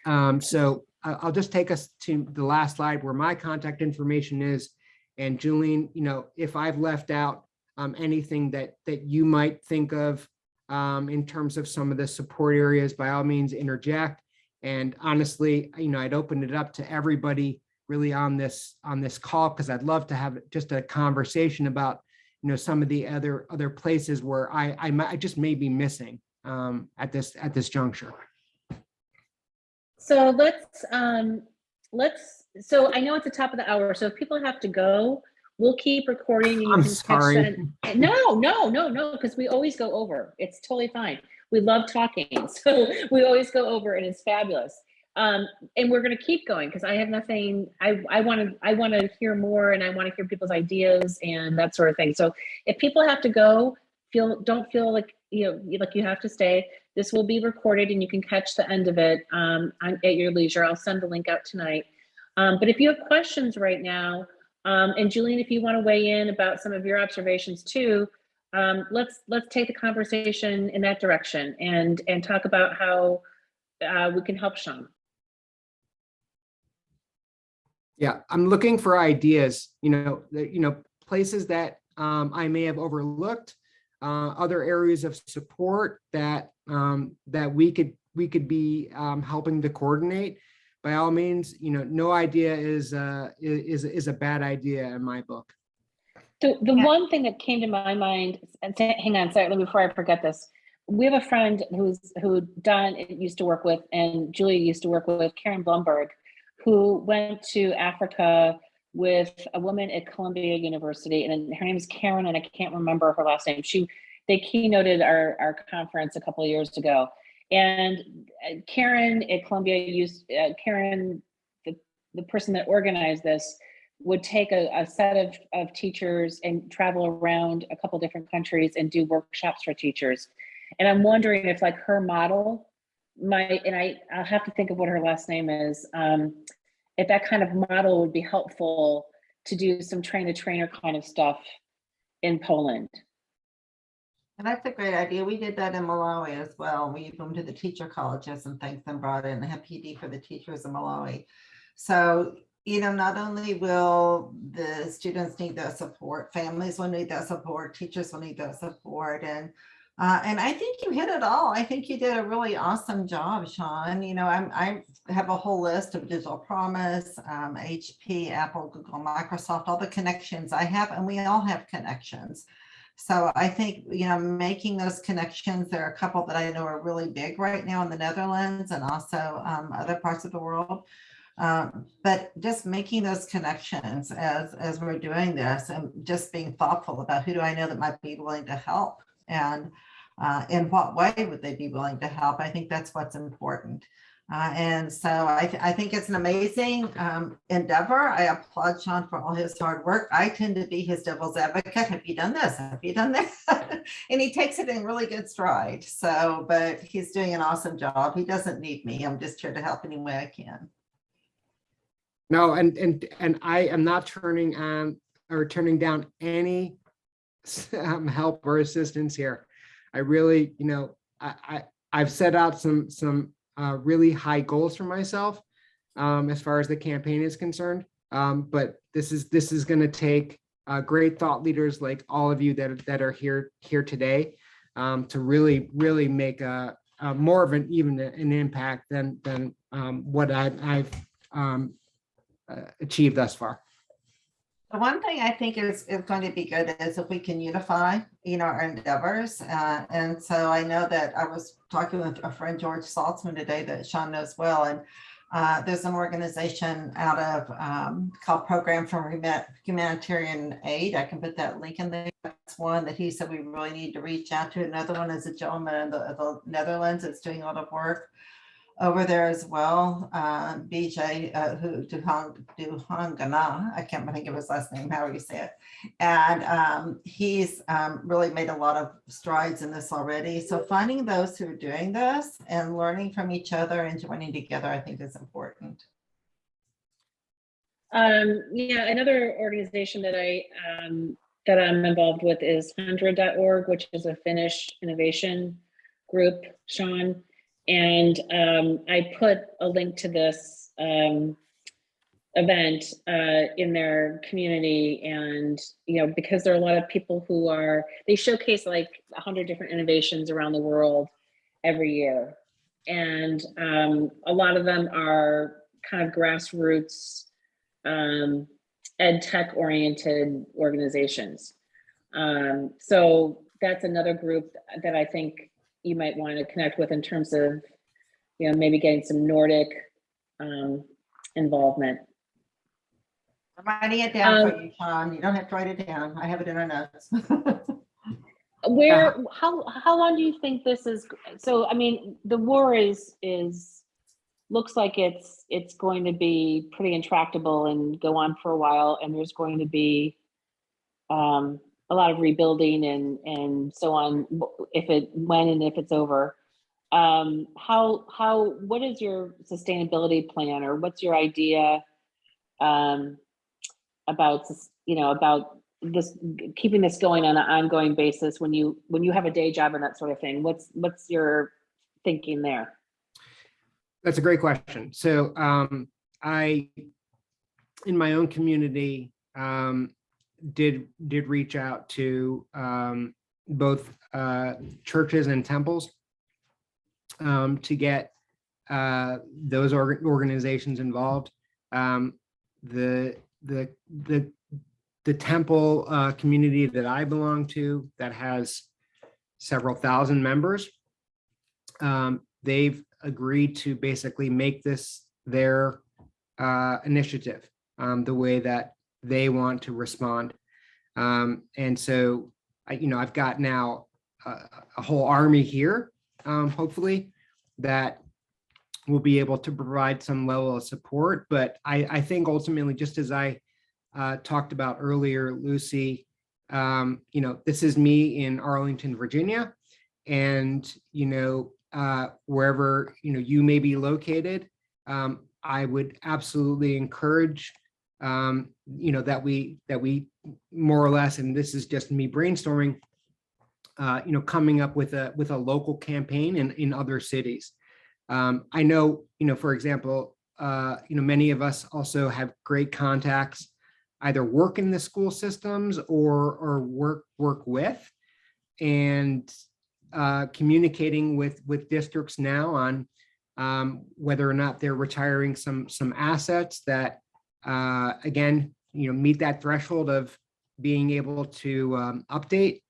So I'll just take us to the last slide where my contact information is. And Julian, if I've left out anything that you might think of in terms of some of the support areas, by all means interject. And honestly, I'd open it up to everybody really on this call, because I'd love to have just a conversation about some of the other places where I just may be missing at this juncture. So so I know it's the top of the hour, so if people have to go, we'll keep recording. And you I'm can sorry. No, because we always go over. It's totally fine. We love talking, so we always go over, and it's fabulous. And we're going to keep going because I have nothing. I want to hear more, and I want to hear people's ideas and that sort of thing. So if people have to go, don't feel like like you have to stay. This will be recorded, and you can catch the end of it at your leisure. I'll send the link out tonight. But if you have questions right now, and Julian, if you want to weigh in about some of your observations too, let's take the conversation in that direction and talk about how we can help Shawn. Yeah, I'm looking for ideas, places that I may have overlooked, other areas of support that that we could be helping to coordinate. By all means, no idea is a bad idea in my book. The one thing that came to my mind, and hang on, sorry, before I forget this, we have a friend who Don used to work with, and Julia used to work with, Karen Blumberg, who went to Africa with a woman at Columbia University, and her name is Karen, and I can't remember her last name. They keynoted our conference a couple of years ago, and Karen at Columbia Karen, the person that organized this, would take a set of teachers and travel around a couple different countries and do workshops for teachers. And I'm wondering if like her model I'll have to think of what her last name is, if that kind of model would be helpful to do some train-the-trainer kind of stuff in Poland. And that's a great idea. We did that in Malawi as well. We moved them to the teacher colleges and things and brought in a PD for the teachers in Malawi. So, not only will the students need that support, families will need that support, teachers will need that support. And I think you hit it all. I think you did a really awesome job, Shawn. I have a whole list of Digital Promise, HP, Apple, Google, Microsoft, all the connections I have, and we all have connections. So I think, making those connections, there are a couple that I know are really big right now in the Netherlands and also other parts of the world. But just making those connections as we're doing this, and just being thoughtful about who do I know that might be willing to help, and in what way would they be willing to help? I think that's what's important. And so I think it's an amazing endeavor. I applaud Shawn for all his hard work. I tend to be his devil's advocate. Have you done this? Have you done that? And he takes it in really good stride. So, but he's doing an awesome job. He doesn't need me. I'm just here to help any way I can. No, and I am not turning on or turning down any help or assistance here. I really, I've set out some really high goals for myself as far as the campaign is concerned. But this is going to take great thought leaders like all of you that are here today to really make a more of an impact than what I've achieved thus far. The one thing I think is going to be good is if we can unify, our endeavors. And so I know that I was talking with a friend, George Saltzman, today that Shawn knows well. And there's an organization out of called Program for Humanitarian Aid. I can put that link in there. That's one that he said we really need to reach out to. Another one is a gentleman in the Netherlands that's doing a lot of work over there as well. BJ, who Duhangana, I can't think of his last name, however you say it. And he's really made a lot of strides in this already. So finding those who are doing this and learning from each other and joining together, I think is important. Yeah, another organization that I'm involved with is 100.org, which is a Finnish innovation group, Shawn. And I put a link to this event in their community, and because there are a lot of people who they showcase like 100 different innovations around the world every year, and a lot of them are kind of grassroots ed tech oriented organizations. So that's another group that I think you might want to connect with in terms of, maybe getting some Nordic involvement. I'm writing it down for you, Shawn. You don't have to write it down. I have it in our notes. How long do you think this is? So, I mean, the war is looks like it's going to be pretty intractable and go on for a while, and there's going to be a lot of rebuilding and so on, when and if it's over. What is your sustainability plan, or what's your idea about this, keeping this going on an ongoing basis when you have a day job and that sort of thing? What's your thinking there? That's a great question. So I, in my own community, did reach out to both churches and temples to get those organizations involved. The temple community that I belong to, that has several thousand members, they've agreed to basically make this their initiative, the way that they want to respond. And so, I've got now a whole army here, hopefully, that will be able to provide some level of support. But I think ultimately, just as I talked about earlier, Lucy, this is me in Arlington, Virginia, and, wherever, you may be located, I would absolutely encourage that we more or less, and this is just me brainstorming, coming up with a local campaign in other cities. I know, for example, many of us also have great contacts, either work in the school systems or work with, and communicating with districts now on whether or not they're retiring some assets that again, meet that threshold of being able to update.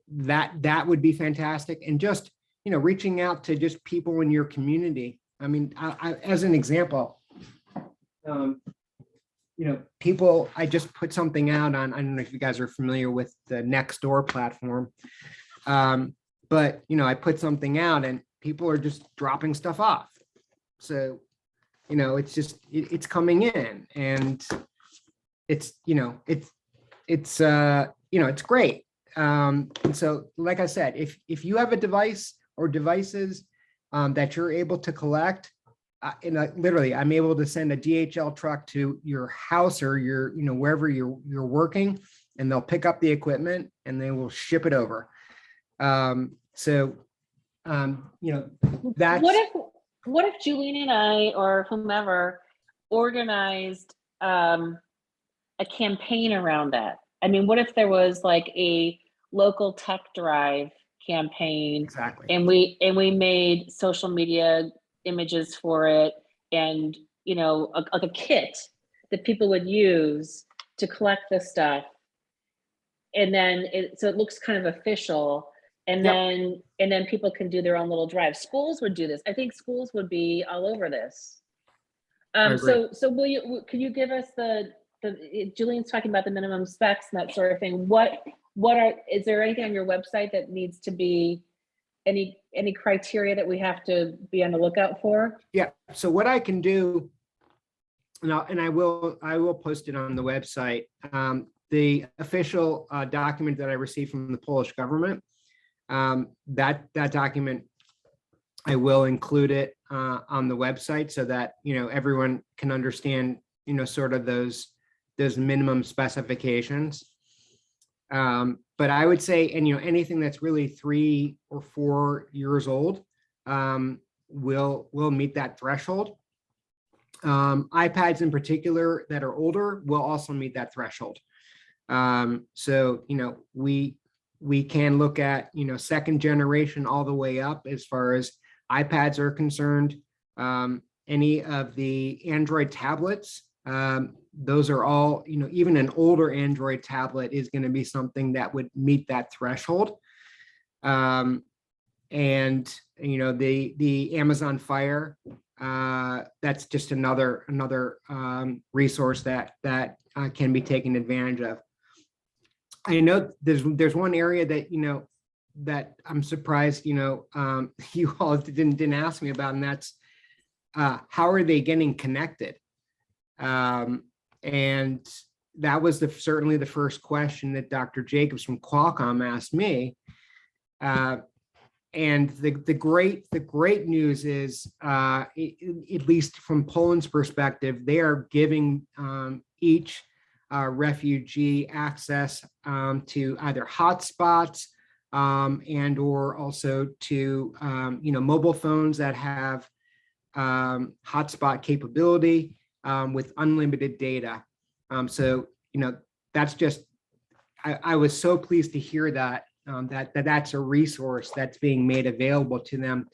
That would be fantastic. And just, reaching out to just people in your community. I mean, I as an example, people, I just put something out on, I don't know if you guys are familiar with the Nextdoor platform, but, I put something out and people are just dropping stuff off. So, it's just, it's coming in, and it's, it's great. And so, like I said, if you have a device or devices that you're able to collect, literally, I'm able to send a DHL truck to your house or your, wherever you're working, and they'll pick up the equipment and they will ship it over. So, that's. What if Julian and I, or whomever, organized a campaign around that? I mean, what if there was like a local tech drive campaign? Exactly. And we made social media images for it, and like a kit that people would use to collect this stuff, and then so it looks kind of official. And Yep. then people can do their own little drive. Schools would do this. I think schools would be all over this. So can you give us the Julian's talking about the minimum specs and that sort of thing. Is there anything on your website that needs to be, any criteria that we have to be on the lookout for? Yeah. So what I can do, and I will post it on the website, the official document that I received from the Polish government. That document, I will include it on the website so that everyone can understand sort of those minimum specifications. But I would say, and anything that's really 3 or 4 years old will meet that threshold. iPads in particular that are older will also meet that threshold. So we can look at, second generation all the way up as far as iPads are concerned. Any of the Android tablets, those are all, even an older Android tablet is going to be something that would meet that threshold. And, the Amazon Fire, that's just another resource that can be taken advantage of. I know there's one area that, that I'm surprised, you all didn't ask me about, and that's how are they getting connected? And that was certainly the first question that Dr. Jacobs from Qualcomm asked me. And the great news is, at least from Poland's perspective, they are giving each refugee access to either hotspots and or also to mobile phones that have hotspot capability with unlimited data. So that's just I was so pleased to hear that. That's a resource that's being made available to them,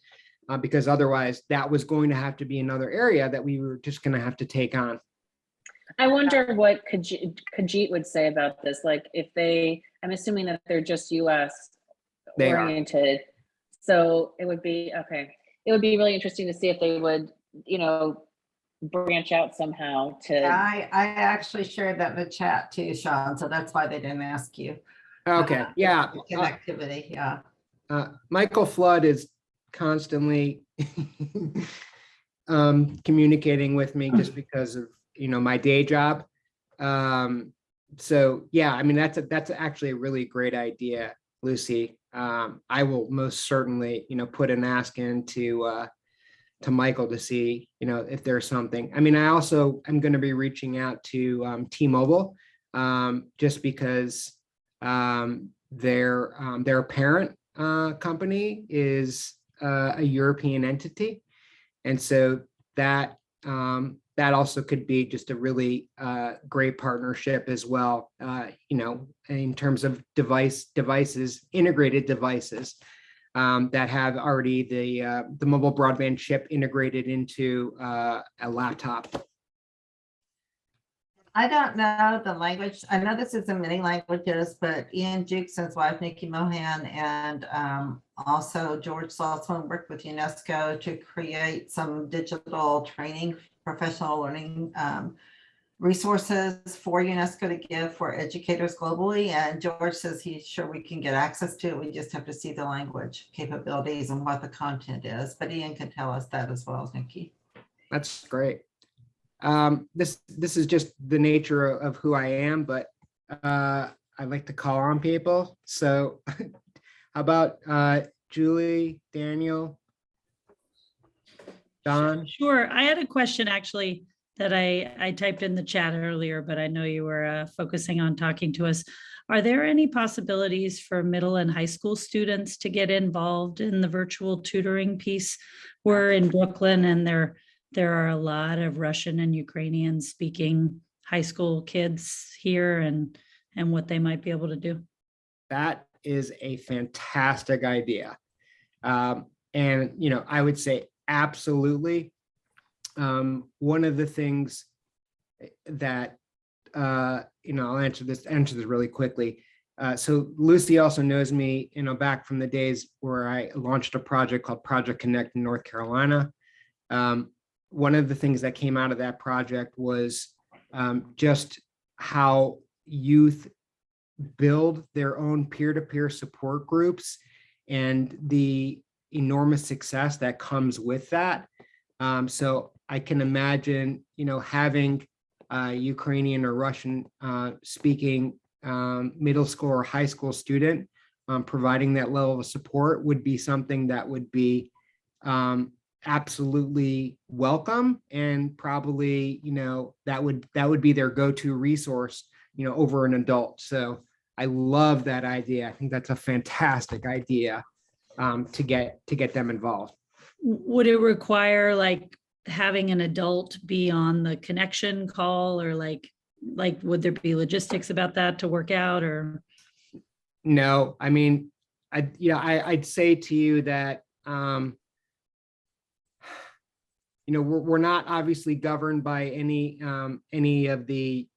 because otherwise that was going to have to be another area that we were just going to have to take on. I wonder what Kajit would say about this. Like I'm assuming that they're just US oriented. So it would be, okay. It would be really interesting to see if they would, branch out somehow to. I actually shared that in the chat too, Shawn. So that's why they didn't ask you. Okay, yeah. Connectivity, yeah. Michael Flood is constantly communicating with me just because of my day job. So yeah, I mean that's actually a really great idea, Lucy. I will most certainly put an ask in to Michael to see if there's something. I mean, I also am going to be reaching out to T-Mobile just because their parent company is a European entity, and so that also could be just a really great partnership as well. In terms of integrated devices that have already the mobile broadband chip integrated into a laptop. I don't know the language. I know this is in many languages, but Ian Jukeson's wife, Nikki Mohan, and also George Saltzman worked with UNESCO to create some digital training, professional learning resources for UNESCO to give for educators globally. And George says he's sure we can get access to it. We just have to see the language capabilities and what the content is. But Ian can tell us that as well as Nikki. That's great. This is just the nature of who I am, but I like to call on people. So how about Julie, Daniel, Don? Sure. I had a question actually that I typed in the chat earlier, but I know you were focusing on talking to us. Are there any possibilities for middle and high school students to get involved in the virtual tutoring piece? We're in Brooklyn, and there are a lot of Russian and Ukrainian speaking high school kids here, and what they might be able to do. That is a fantastic idea. And, I would say absolutely. One of the things that, I'll answer this really quickly. So Lucy also knows me, back from the days where I launched a project called Project Connect in North Carolina. One of the things that came out of that project was just how youth build their own peer-to-peer support groups and the enormous success that comes with that. So I can imagine, having a Ukrainian or Russian speaking middle school or high school student providing that level of support would be something that would be absolutely welcome, and probably that would be their go-to resource over an adult. So I love that idea. I think that's a fantastic idea to get them involved. Would it require like having an adult be on the connection call, or like would there be logistics about that to work out? Or no, I mean, I'd say to you that we're not obviously governed by any of the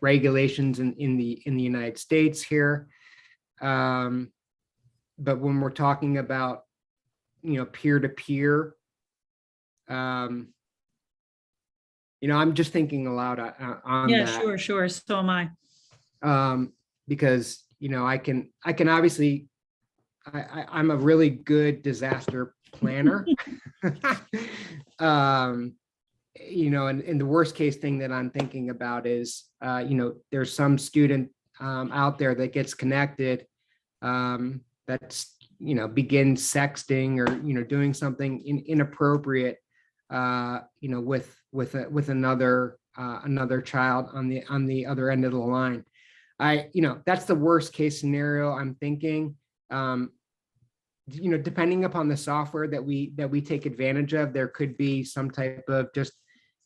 regulations in the United States here, but when we're talking about peer-to-peer, I'm just thinking aloud on yeah, that. sure. So am I. Because I can obviously I'm a really good disaster planner. And the worst case thing that I'm thinking about is, there's some student out there that gets connected, that's, begins sexting or, doing something inappropriate, with another child on the other end of the line. That's the worst case scenario I'm thinking. Depending upon the software that we take advantage of, there could be some type of just,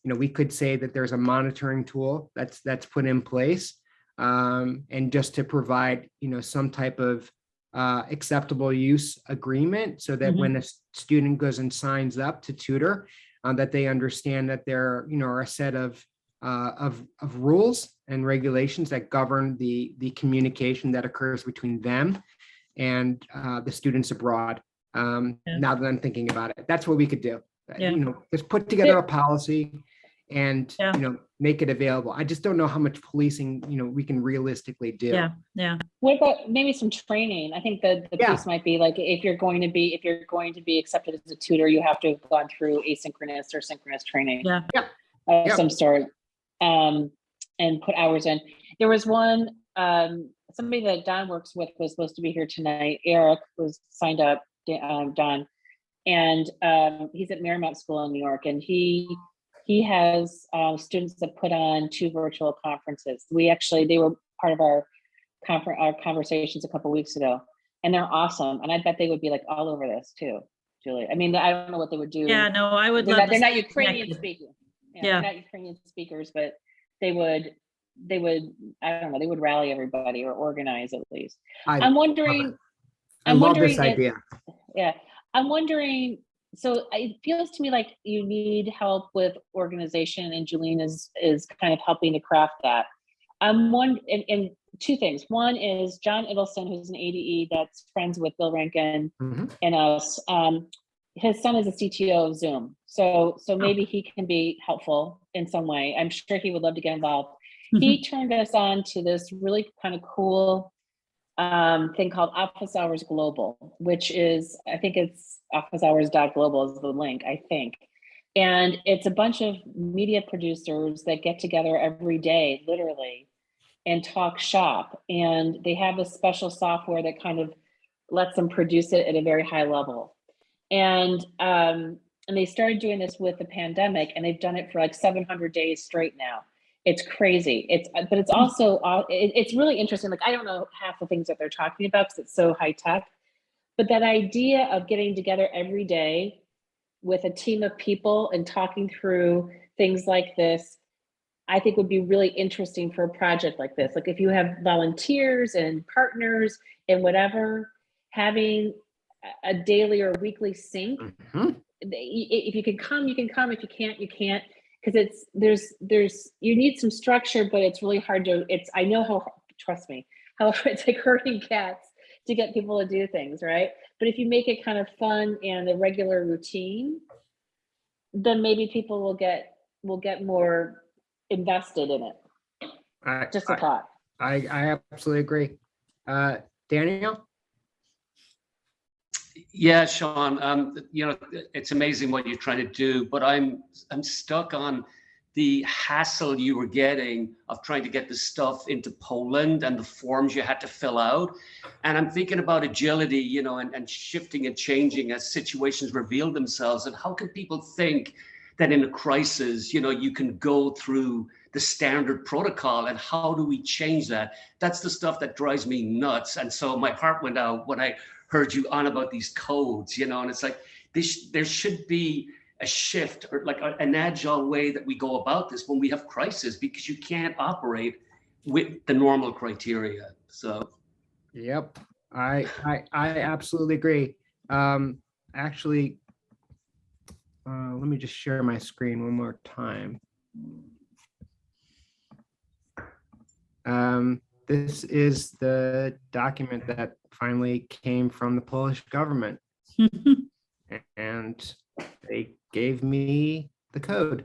we could say that there's a monitoring tool that's put in place, and just to provide, some type of acceptable use agreement, so that when a student goes and signs up to tutor, that they understand that there, are a set of rules and regulations that govern the communication that occurs between them and the students abroad. Now that I'm thinking about it, that's what we could do. Just put together a policy and make it available. I just don't know how much policing we can realistically do. What about maybe some training? I think the piece might be like, if you're going to be accepted as a tutor, you have to have gone through asynchronous or synchronous training of some sort, and put hours in. There was one, somebody that Don works with was supposed to be here tonight. Eric was signed up, Don, and he's at Marymount School in New York, and he has students that put on 2 virtual conferences. They were part of our conversations a couple of weeks ago, and they're awesome. And I bet they would be like all over this too, Julie. I mean, I don't know what they would do. Yeah, no, I would They're love. They're not Ukrainian speaking. They're not Ukrainian speakers, but they would. I don't know. They would rally everybody or organize at least. I'm wondering. I love this idea. I'm wondering. So it feels to me like you need help with organization, and Julian is kind of helping to craft that. I'm wondering, and 2 things. One is John Idelson, who's an ADE that's friends with Bill Rankin and us. His son is a CTO of Zoom, so maybe he can be helpful in some way. I'm sure he would love to get involved. He turned us on to this really kind of cool thing called Office Hours Global, which is, I think it's officehours.global is the link, I think. And it's a bunch of media producers that get together every day, literally, and talk shop. And they have a special software that kind of lets them produce it at a very high level. And they started doing this with the pandemic, and they've done it for like 700 days straight now. It's crazy. But it's also, it's really interesting. Like, I don't know half the things that they're talking about because it's so high tech, but that idea of getting together every day with a team of people and talking through things like this, I think would be really interesting for a project like this. Like, if you have volunteers and partners and whatever, having a daily or weekly sync, if you can come, you can come. If you can't, you can't. Because there's you need some structure, but it's really hard to, I know how, trust me, how it's like herding cats to get people to do things, right? But if you make it kind of fun and a regular routine, then maybe people will get more invested in it. Just a thought. I absolutely agree. Daniel? Yeah, Shawn, it's amazing what you're trying to do, but I'm stuck on the hassle you were getting of trying to get the stuff into Poland and the forms you had to fill out. And I'm thinking about agility, and shifting and changing as situations reveal themselves. And how can people think that in a crisis, you can go through the standard protocol, and how do we change that? That's the stuff that drives me nuts. And so my heart went out when I heard you on about these codes, and it's like there should be a shift, or like an agile way that we go about this when we have crisis, because you can't operate with the normal criteria. So yep, I absolutely agree. Actually, let me just share my screen one more time. This is the document that finally came from the Polish government, and they gave me the code.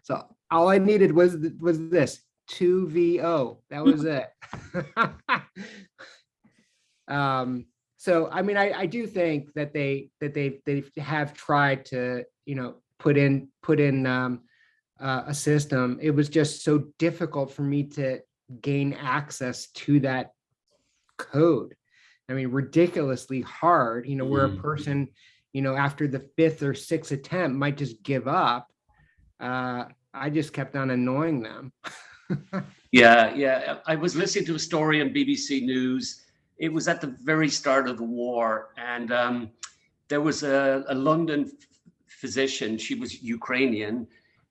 So all I needed was this 2VO. That was it. So, I mean, I do think that they have tried to, put in a system. It was just so difficult for me to gain access to that code. I mean, ridiculously hard, where a person, after the 5th or 6th attempt might just give up. I just kept on annoying them. Yeah. I was listening to a story on BBC News. It was at the very start of the war, and there was a London physician. She was Ukrainian,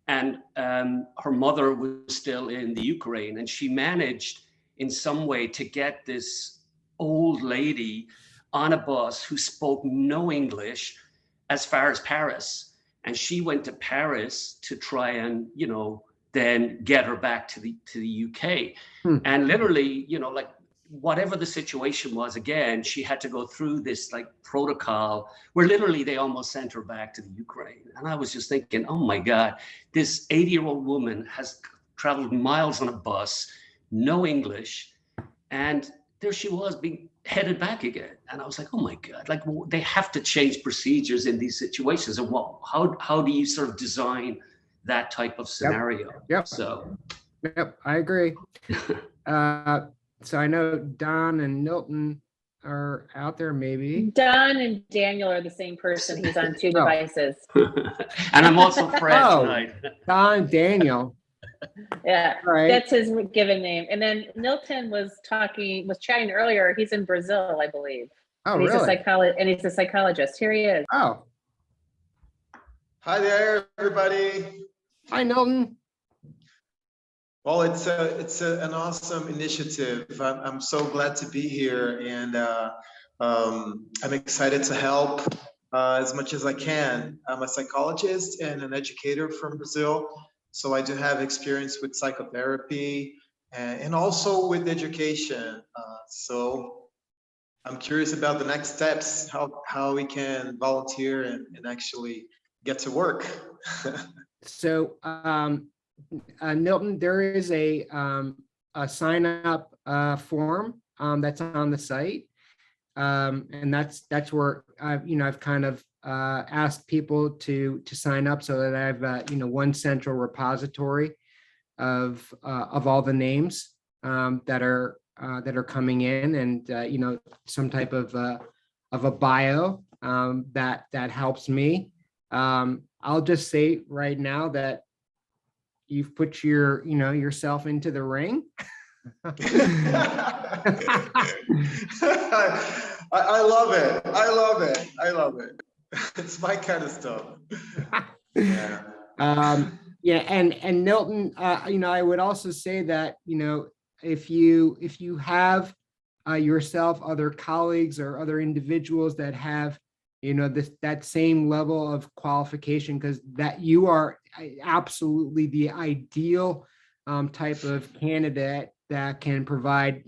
and her mother was still in the Ukraine, and she managed in some way to get this old lady on a bus who spoke no English as far as Paris. And she went to Paris to try and, then get her back to the UK. And literally, like whatever the situation was, again, she had to go through this like protocol where literally they almost sent her back to the Ukraine. And I was just thinking, oh my God, this 80-year-old woman has traveled miles on a bus, no English, and there she was being headed back again. And I was like, oh my God, like they have to change procedures in these situations. And how do you sort of design that type of scenario? Yep. So. Yep, I agree. So I know Don and Milton are out there maybe. Don and Daniel are the same person. He's on 2 devices. And I'm also Fred tonight. Don and Daniel. Yeah, right. That's his given name. And then Milton was chatting earlier. He's in Brazil, I believe. Oh, and he's really? he's a psychologist. Here he is. Oh. Hi there, everybody. Hi, Milton. Well, it's an awesome initiative. I'm so glad to be here, and I'm excited to help as much as I can. I'm a psychologist and an educator from Brazil, so I do have experience with psychotherapy and also with education. So I'm curious about the next steps, how we can volunteer and actually get to work. So, Milton, there is a sign up form that's on the site, and that's where I've kind of asked people to sign up so that I have one central repository of all the names that are coming in, and some type of a bio that helps me. I'll just say right now that you've put yourself into the ring. I love it. I love it. It's my kind of stuff. Yeah. And Milton, I would also say that, if you have yourself, other colleagues or other individuals that have that same level of qualification, because that you are absolutely the ideal type of candidate that can provide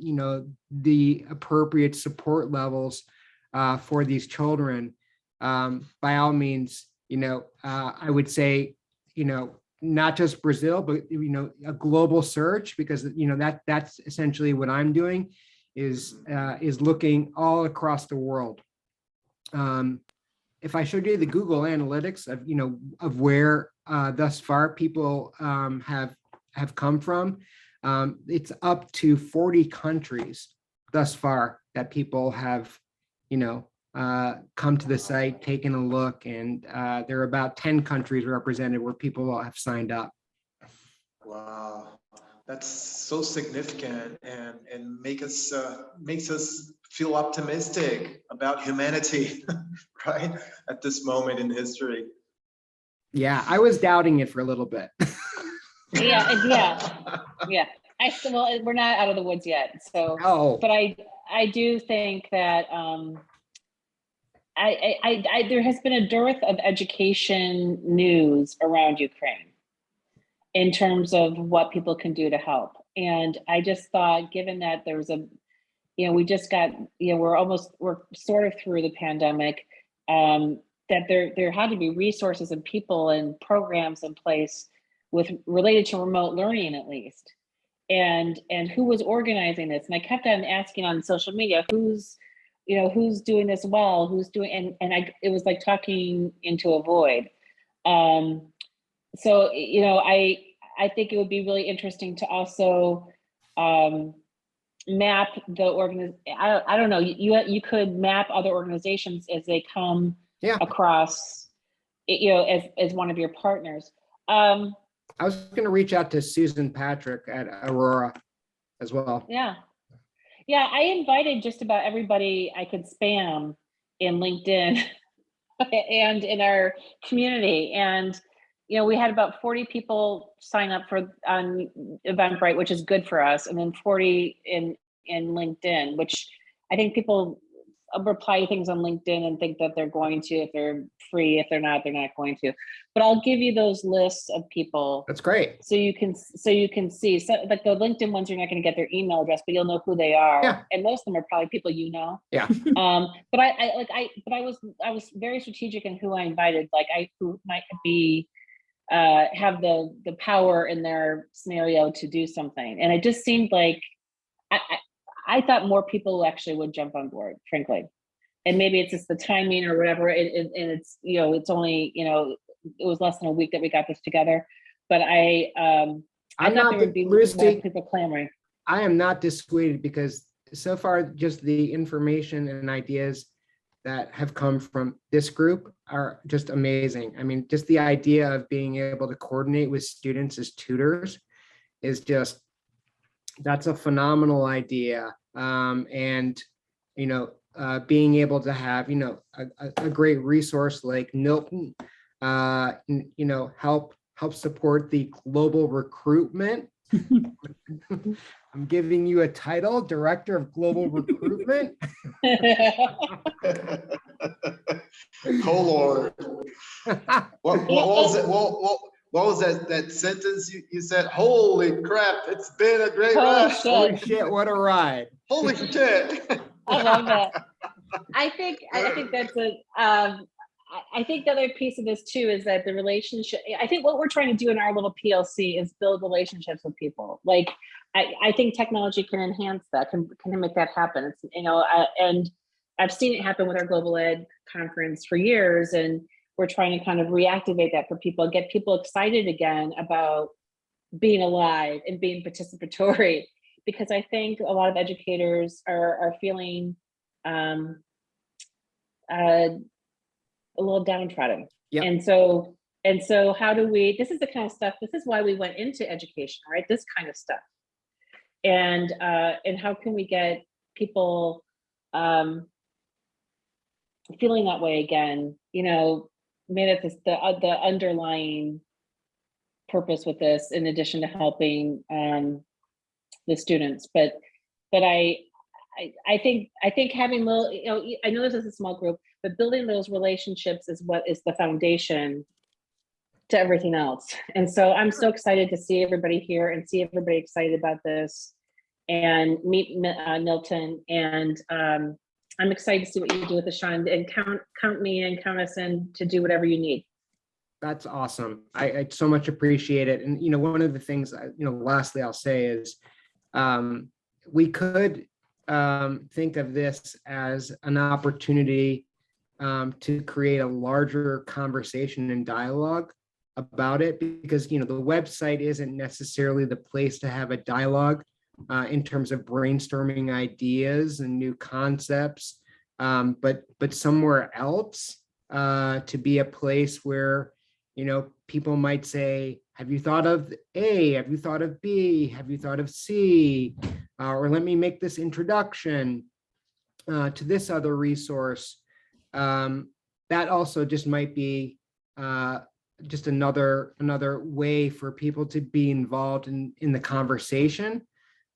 the appropriate support levels for these children. By all means, I would say not just Brazil, but a global search, because that's essentially what I'm doing is looking all across the world. If I showed you the Google Analytics of where thus far people have come from, it's up to 40 countries thus far that people have come to the site, taken a look, and there are about 10 countries represented where people have signed up. Wow, that's so significant, and makes us feel optimistic about humanity, right? At this moment in history. Yeah, I was doubting it for a little bit. Yeah. Well, we're not out of the woods yet. So, but I do think that there has been a dearth of education news around Ukraine in terms of what people can do to help. And I just thought, given that there was we just got, we're sort of through the pandemic, that there had to be resources and people and programs in place related to remote learning, at least. And who was organizing this? And I kept on asking on social media, who's who's doing this well, who's doing, it was like talking into a void. So, I think it would be really interesting to also map the I don't know, you could map other organizations as they come across, as one of your partners. I was going to reach out to Susan Patrick at Aurora as well. Yeah, I invited just about everybody I could spam in LinkedIn and in our community, and we had about 40 people sign up on Eventbrite, which is good for us, and then 40 in LinkedIn, which I think people reply to things on LinkedIn and think that they're going to, if they're free. If they're not going to. But I'll give you those lists of people. That's great. So you can see. So like the LinkedIn ones, you're not going to get their email address, but you'll know who they are. Yeah. And most of them are probably people Yeah. But I was very strategic in who I invited. Like who might be have the power in their scenario to do something. And it just seemed like I thought more people actually would jump on board, frankly. And maybe it's just the timing or whatever. And it's, it's only, it was less than a week that we got this together. But I thought there would be more people clamoring. I am not dissuaded, because so far just the information and ideas that have come from this group are just amazing. I mean, just the idea of being able to coordinate with students as tutors is just, that's a phenomenal idea. And, being able to have, a great resource like Milton, help support the global recruitment. I'm giving you a title, Director of Global Recruitment. Oh Lord. What was it? What was that sentence you said? Holy crap, it's been a great ride. Holy shit, what a ride. Holy shit. I love that. I think that's I think the other piece of this too is that the relationship, I think what we're trying to do in our little PLC is build relationships with people. Like, I think technology can enhance that, can make that happen. It's, and I've seen it happen with our Global Ed conference for years, and we're trying to kind of reactivate that for people, get people excited again about being alive and being participatory, because I think a lot of educators are feeling a little downtrodden. Yep. And so how do we, this is the kind of stuff, this is why we went into education, right? This kind of stuff. And how can we get people feeling that way again? Maybe that's the underlying purpose with this, in addition to helping the students. But I think having little, I know this is a small group, but building those relationships is what is the foundation to everything else. And so I'm so excited to see everybody here and see everybody excited about this and meet Milton. And I'm excited to see what you do with the Shawn, and count me and count us in to do whatever you need. That's awesome. I so much appreciate it. And, one of the things, lastly, I'll say is we could think of this as an opportunity to create a larger conversation and dialogue about it, because, the website isn't necessarily the place to have a dialogue in terms of brainstorming ideas and new concepts, but somewhere else to be a place where, people might say, have you thought of A? Have you thought of B? Have you thought of C? Or let me make this introduction to this other resource. That also just might be just another way for people to be involved in the conversation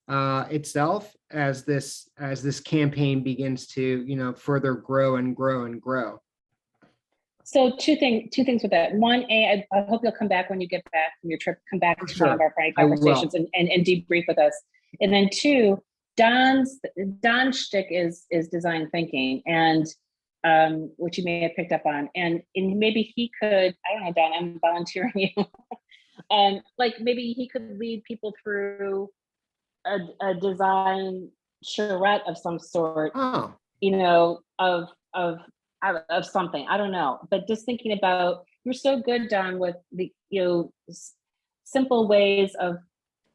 itself as this campaign begins to further grow and grow and grow. So two things with that. One, I hope you'll come back when you get back from your trip. Come back to one of our Friday conversations and debrief with us. And then two, Don's shtick is design thinking, and which you may have picked up on. And maybe he could, I don't know, Don, I'm volunteering you. Like maybe he could lead people through a design charrette of some sort. Oh. you know, of something, I don't know, but just thinking about, you're so good, Don, with the, you know, simple ways of,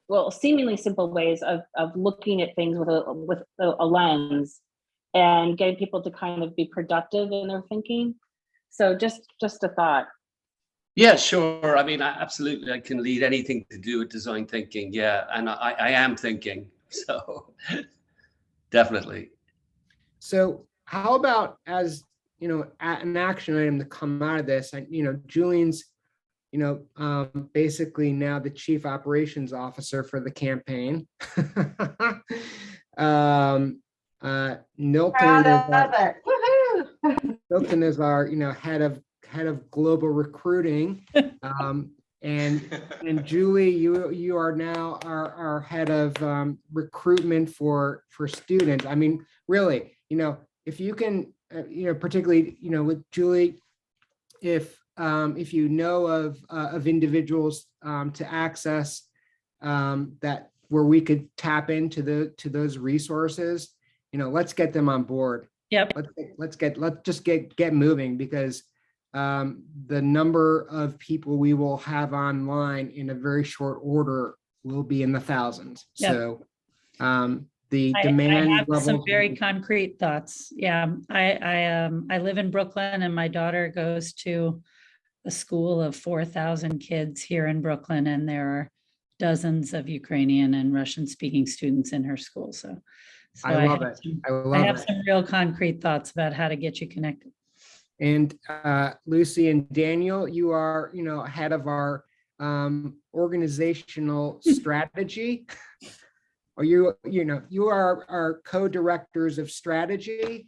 well, seemingly simple ways of looking at things with a lens, and getting people to kind of be productive in their thinking. So just a thought. Yeah, sure. I mean, absolutely, I can lead anything to do with design thinking. Yeah, and I am thinking, so definitely. So how about, as you know, an action item to come out of this? And you know, Julian's, you know, basically now the chief operations officer for the campaign. Milton is our, you know, head of global recruiting. And Julie, you are now our head of recruitment for students. I mean, really, you know, if you can, you know, particularly, you know, with Julie, if you know of individuals to access that where we could tap into those resources, you know, let's get them on board. Yep. Let's just get moving, because the number of people we will have online in a very short order will be in the thousands. Yep. So the demand I have levels. some very concrete thoughts. Yeah, I live in Brooklyn, and my daughter goes to a school of 4,000 kids here in Brooklyn, and there are dozens of Ukrainian and Russian speaking students in her school. So I love it. I have some real concrete thoughts about how to get you connected. And Lucy and Daniel, you are, you know, head of our organizational strategy. Or you know, you are our co-directors of strategy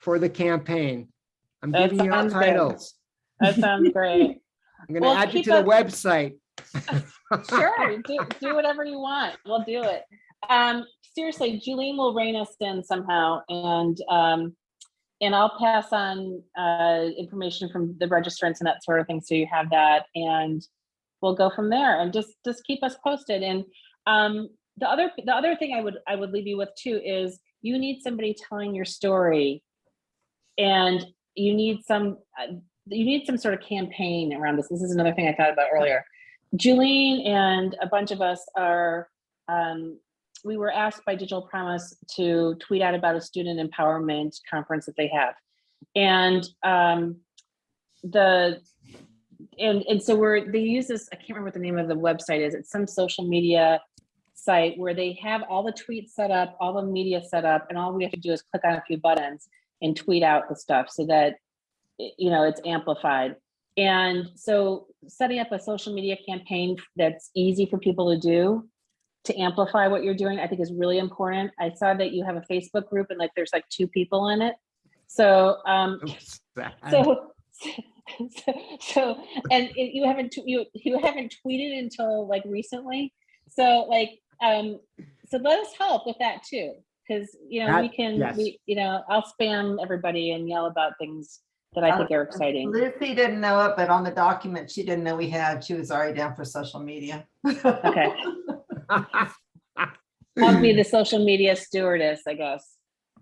for the campaign. I'm giving you our titles. That sounds great. I'm going to add you to the website. Sure, do whatever you want. We'll do it. Seriously, Julian will rein us in somehow, and I'll pass on information from the registrants and that sort of thing, so you have that, and we'll go from there. And just keep us posted. And the other thing I would leave you with too is, you need somebody telling your story, and you need some sort of campaign around this. This is another thing I thought about earlier. Julian and a bunch of us are, we were asked by Digital Prowess to tweet out about a student empowerment conference that they have. And so they use this, I can't remember what the name of the website is. It's some social media site where they have all the tweets set up, all the media set up, and all we have to do is click on a few buttons and tweet out the stuff so that, you know, it's amplified. And so setting up a social media campaign that's easy for people to do, to amplify what you're doing, I think is really important. I saw that you have a Facebook group, and like there's like 2 people in it. So you haven't tweeted until like recently. So like so let us help with that too, because you know I'll spam everybody and yell about things that I think are exciting. Lucy didn't know it, but on the document she didn't know we had, she was already down for social media. Okay. I'll be the social media stewardess, I guess.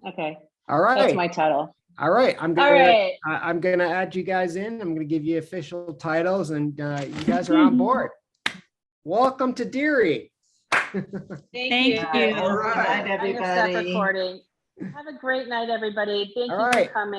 Okay. All right. That's my title. All right. I'm gonna add you guys in. I'm gonna give you official titles, and you guys are on board. Welcome to Deary. Thank you. All right, everybody. Stop recording. Have a great night, everybody. Thank you for coming.